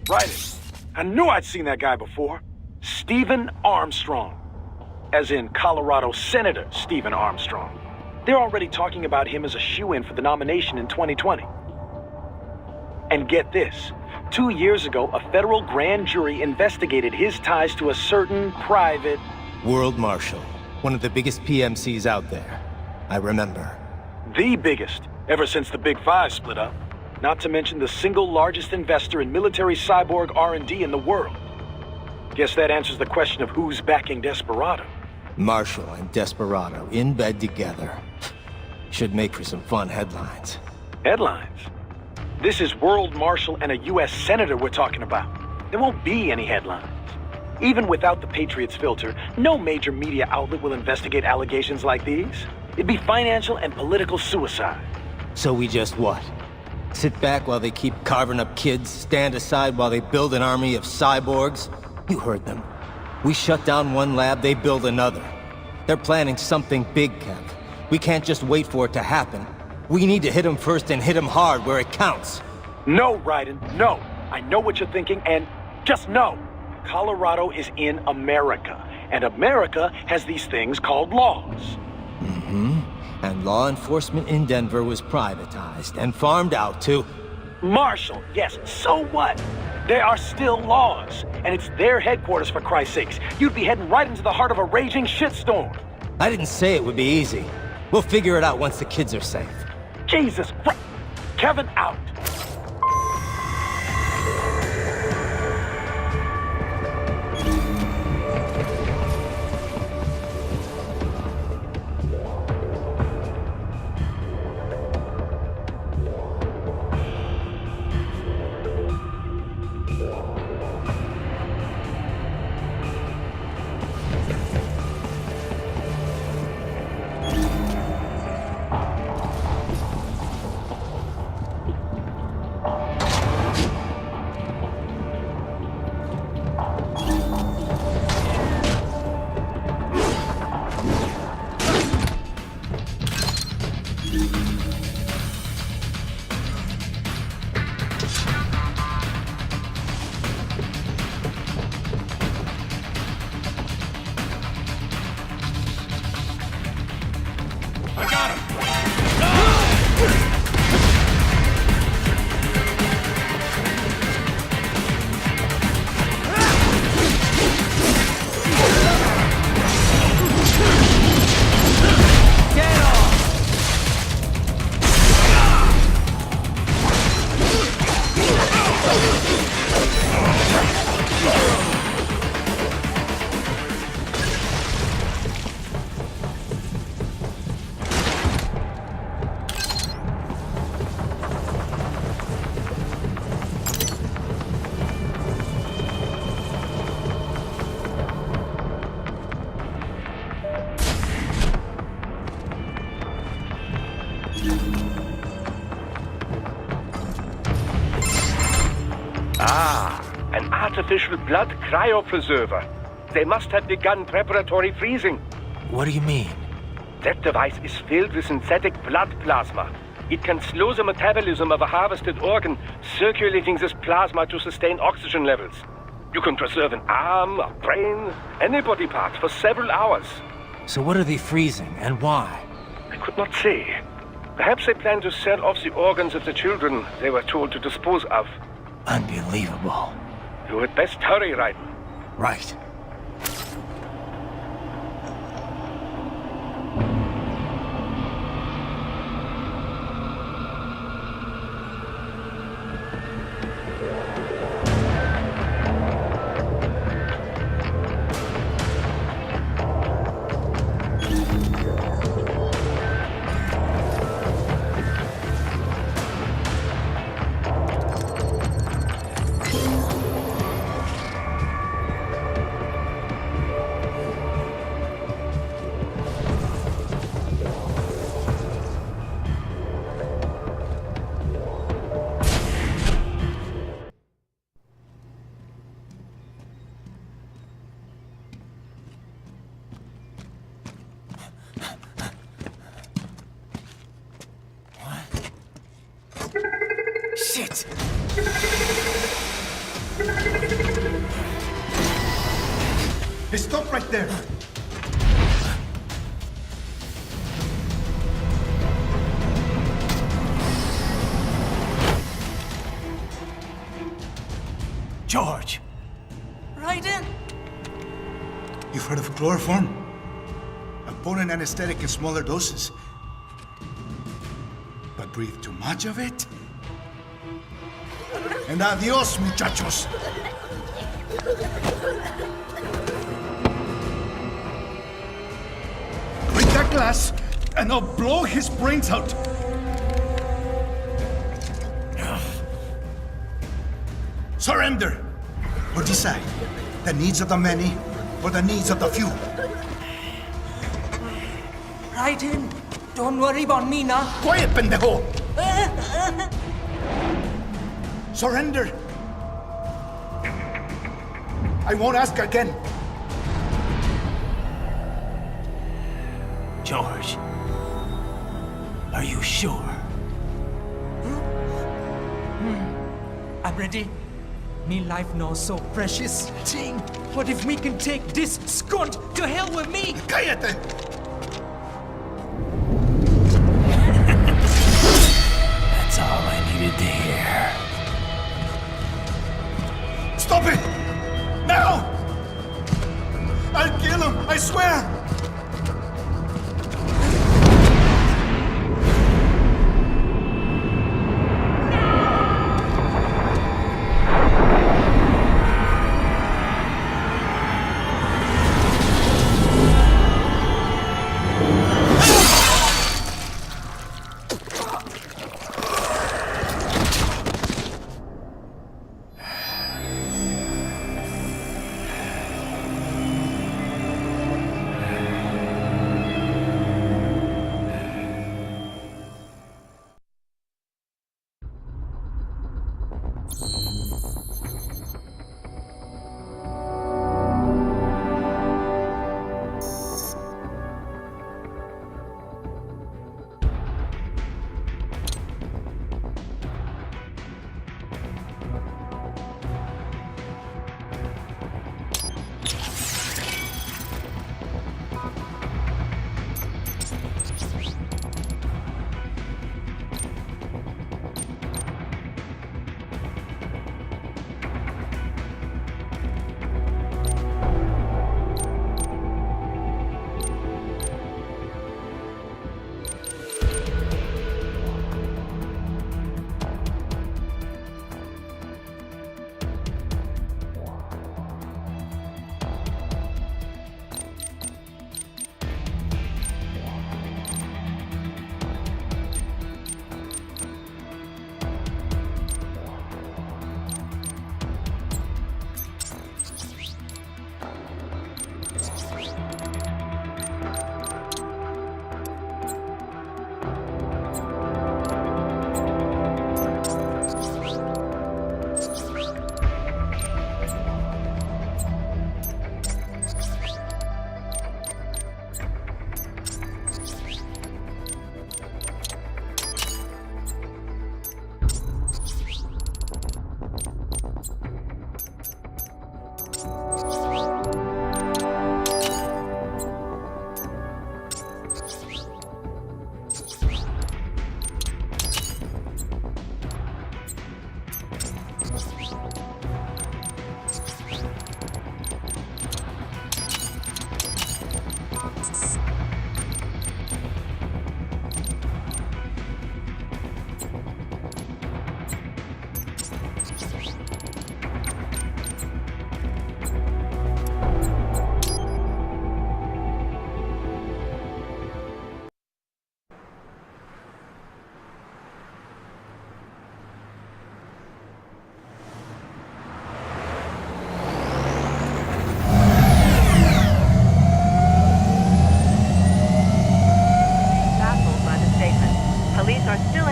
Speaker 2: Right. I knew I'd seen that guy before. Stephen Armstrong. As in Colorado Senator Stephen Armstrong. They're already talking about him as a shoo-in for the nomination in 2020. And get this, 2 years ago, a federal grand jury investigated his ties to a certain private...
Speaker 3: World Marshal, one of the biggest PMCs out there. I remember.
Speaker 2: The biggest, ever since the Big Five split up. Not to mention the single largest investor in military cyborg R&D in the world. Guess that answers the question of who's backing Desperado.
Speaker 3: Marshall and Desperado in bed together. Should make for some fun headlines.
Speaker 2: Headlines? This is World Marshal and a U.S. Senator we're talking about. There won't be any headlines. Even without the Patriots filter, no major media outlet will investigate allegations like these. It'd be financial and political suicide.
Speaker 3: So we just what? Sit back while they keep carving up kids, stand aside while they build an army of cyborgs? You heard them. We shut down one lab, they build another. They're planning something big, Kev. We can't just wait for it to happen. We need to hit them first and hit them hard where it counts.
Speaker 2: No, Raiden, no. I know what you're thinking, and just no. Colorado is in America, and America has these things called laws.
Speaker 3: Mm-hmm. And law enforcement in Denver was privatized and farmed out to...
Speaker 2: Marshall, yes, so what? There are still laws, and it's their headquarters, for Christ's sakes. You'd be heading right into the heart of a raging shitstorm.
Speaker 3: I didn't say it would be easy. We'll figure it out once the kids are safe.
Speaker 2: Jesus Christ! Kevin out!
Speaker 6: An artificial blood cryopreserver. They must have begun preparatory freezing.
Speaker 3: What do you mean?
Speaker 6: That device is filled with synthetic blood plasma. It can slow the metabolism of a harvested organ, circulating this plasma to sustain oxygen levels. You can preserve an arm, a brain, any body part for several hours.
Speaker 3: So what are they freezing, and why?
Speaker 6: I could not say. Perhaps they plan to sell off the organs of the children they were told to dispose of.
Speaker 3: Unbelievable.
Speaker 6: You had best hurry, Raiden.
Speaker 3: Right. Shit!
Speaker 8: Hey, stop right there! chloroform. A potent anesthetic in smaller doses. But breathe too much of it? And adios, muchachos! Break that glass, and I'll blow his brains out! Surrender! Or decide, the needs of the many or the needs of the few.
Speaker 10: Right in. Don't worry about me now.
Speaker 8: Quiet, pendejo! Surrender! I won't ask again.
Speaker 3: George, are you sure?
Speaker 10: I'm ready. Me life now so precious. Ting, what if we can take this skunt to hell with me?
Speaker 8: Cállate!
Speaker 3: That's all I needed to hear.
Speaker 8: Stop it! Now! I'll kill him, I swear!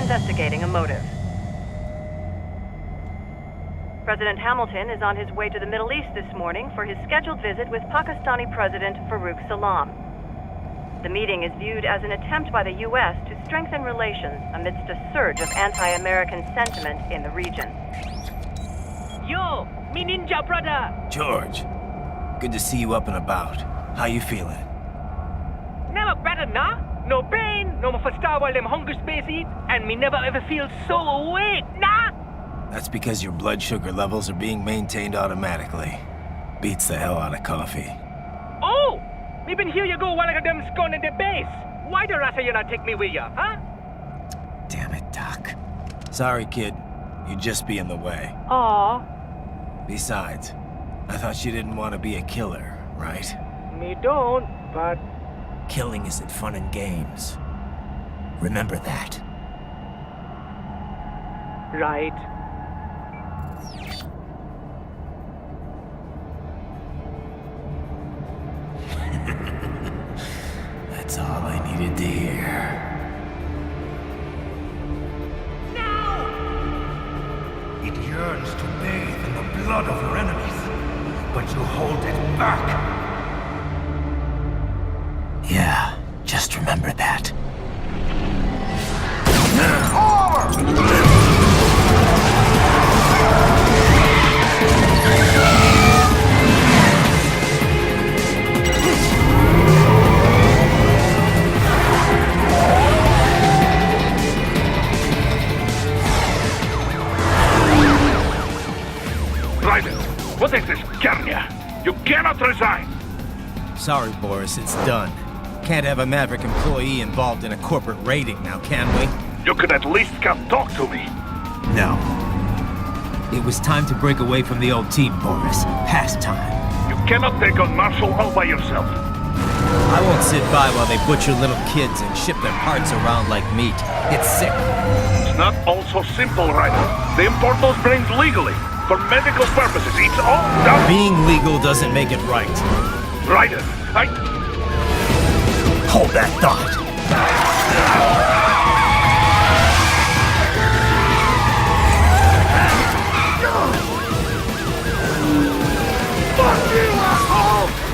Speaker 11: Investigating a motive. President Hamilton is on his way to the Middle East this morning for his scheduled visit with Pakistani President Farooq Salam. The meeting is viewed as an attempt by the U.S. to strengthen relations amidst a surge of anti-American sentiment in the region.
Speaker 10: Yo, me ninja brother.
Speaker 3: George, good to see you up and about. How you feeling?
Speaker 10: Never better, nah? No pain, no more for star while them hunger space eat, and me never ever feel so awake, nah?
Speaker 3: That's because your blood sugar levels are being maintained automatically. Beats the hell out of coffee.
Speaker 10: Oh,
Speaker 6: Me been here you go while I got them scone in the base. Why the rasta you not take me with ya, huh?
Speaker 3: Damn it, Doc. Sorry, kid. You'd just be in the way.
Speaker 6: Aw.
Speaker 3: Besides, I thought you didn't want to be a killer, right?
Speaker 6: Me don't, but...
Speaker 3: Killing isn't fun and games. Remember that.
Speaker 6: Right.
Speaker 3: That's all I needed to hear.
Speaker 8: It yearns to bathe in the blood of your enemies, but you hold it back.
Speaker 3: Yeah, just remember that.
Speaker 4: Raiden, what is this, Garnia? You cannot resign!
Speaker 3: Sorry, Boris, it's done. Can't have a Maverick employee involved in a corporate raiding now, can we?
Speaker 4: You could at least come talk to me.
Speaker 3: No. It was time to break away from the old team, Boris. Past time.
Speaker 4: You cannot take on Marshall all by yourself.
Speaker 3: I won't sit by while they butcher little kids and ship their parts around like meat. It's sick.
Speaker 4: It's not all so simple, Raiden. They import those brains legally. For medical purposes, it's all done.
Speaker 3: Being legal doesn't make it right.
Speaker 4: Raiden,
Speaker 3: Hold that thought.
Speaker 4: Fuck you, asshole!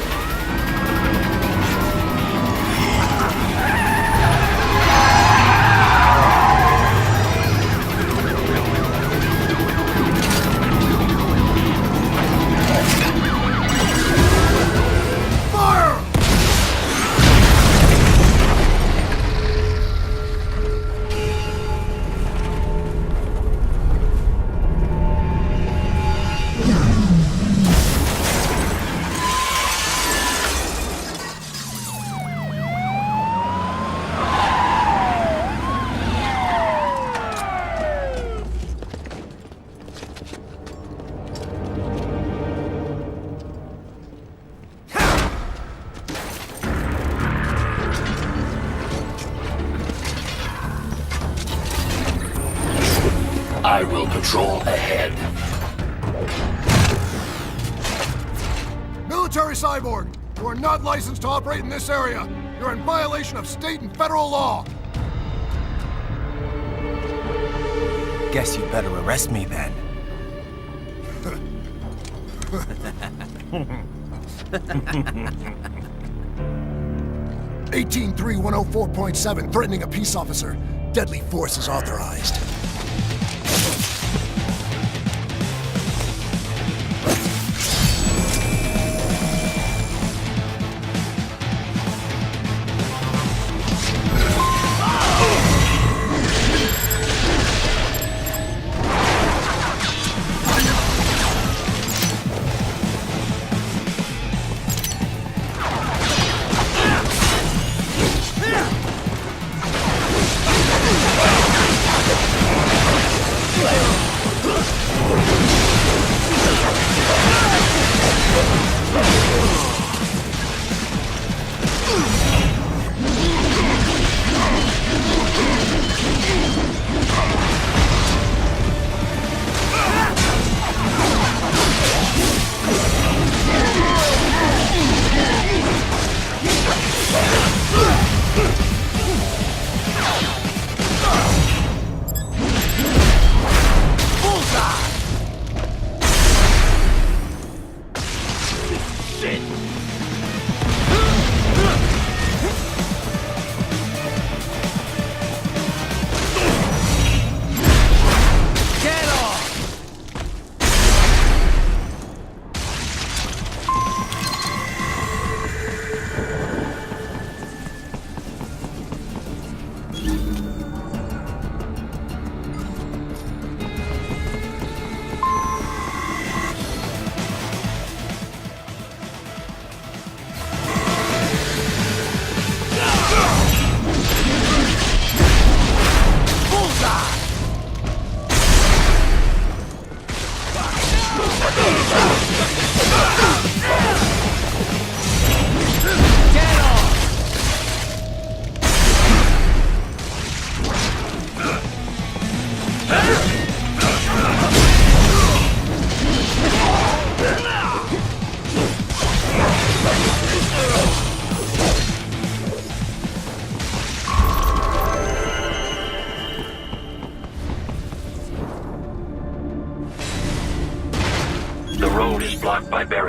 Speaker 1: I will patrol ahead.
Speaker 12: Military cyborg, you are not licensed to operate in this area. You're in violation of state and federal law.
Speaker 3: Guess you better arrest me then.
Speaker 12: 183-104.7, threatening a peace officer. Deadly force is authorized.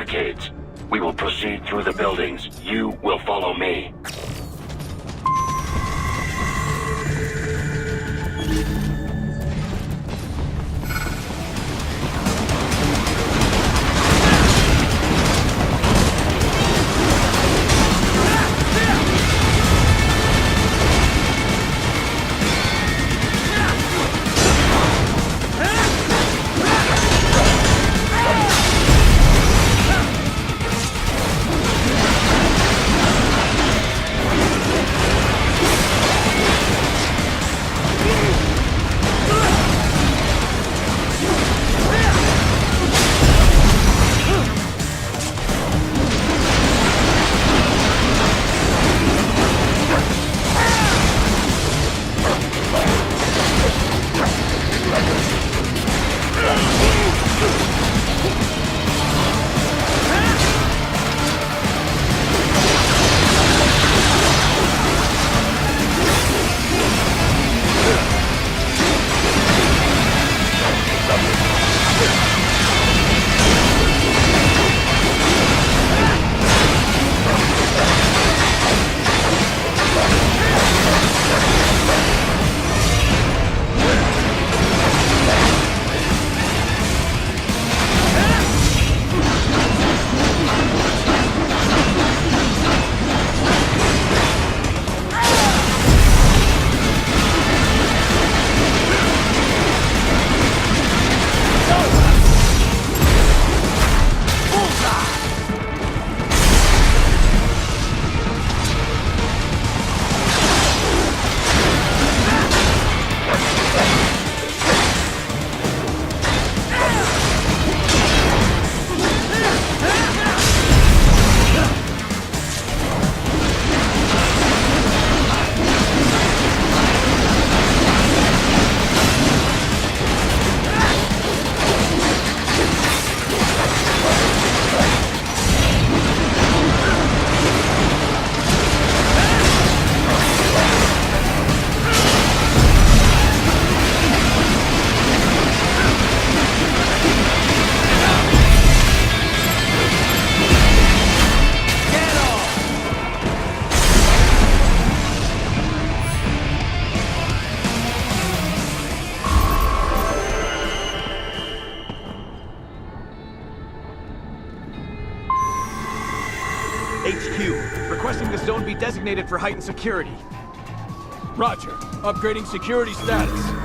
Speaker 1: barricades. We will proceed through the buildings. You will follow me.
Speaker 13: HQ, requesting the zone be designated for heightened security. Roger. Upgrading security status.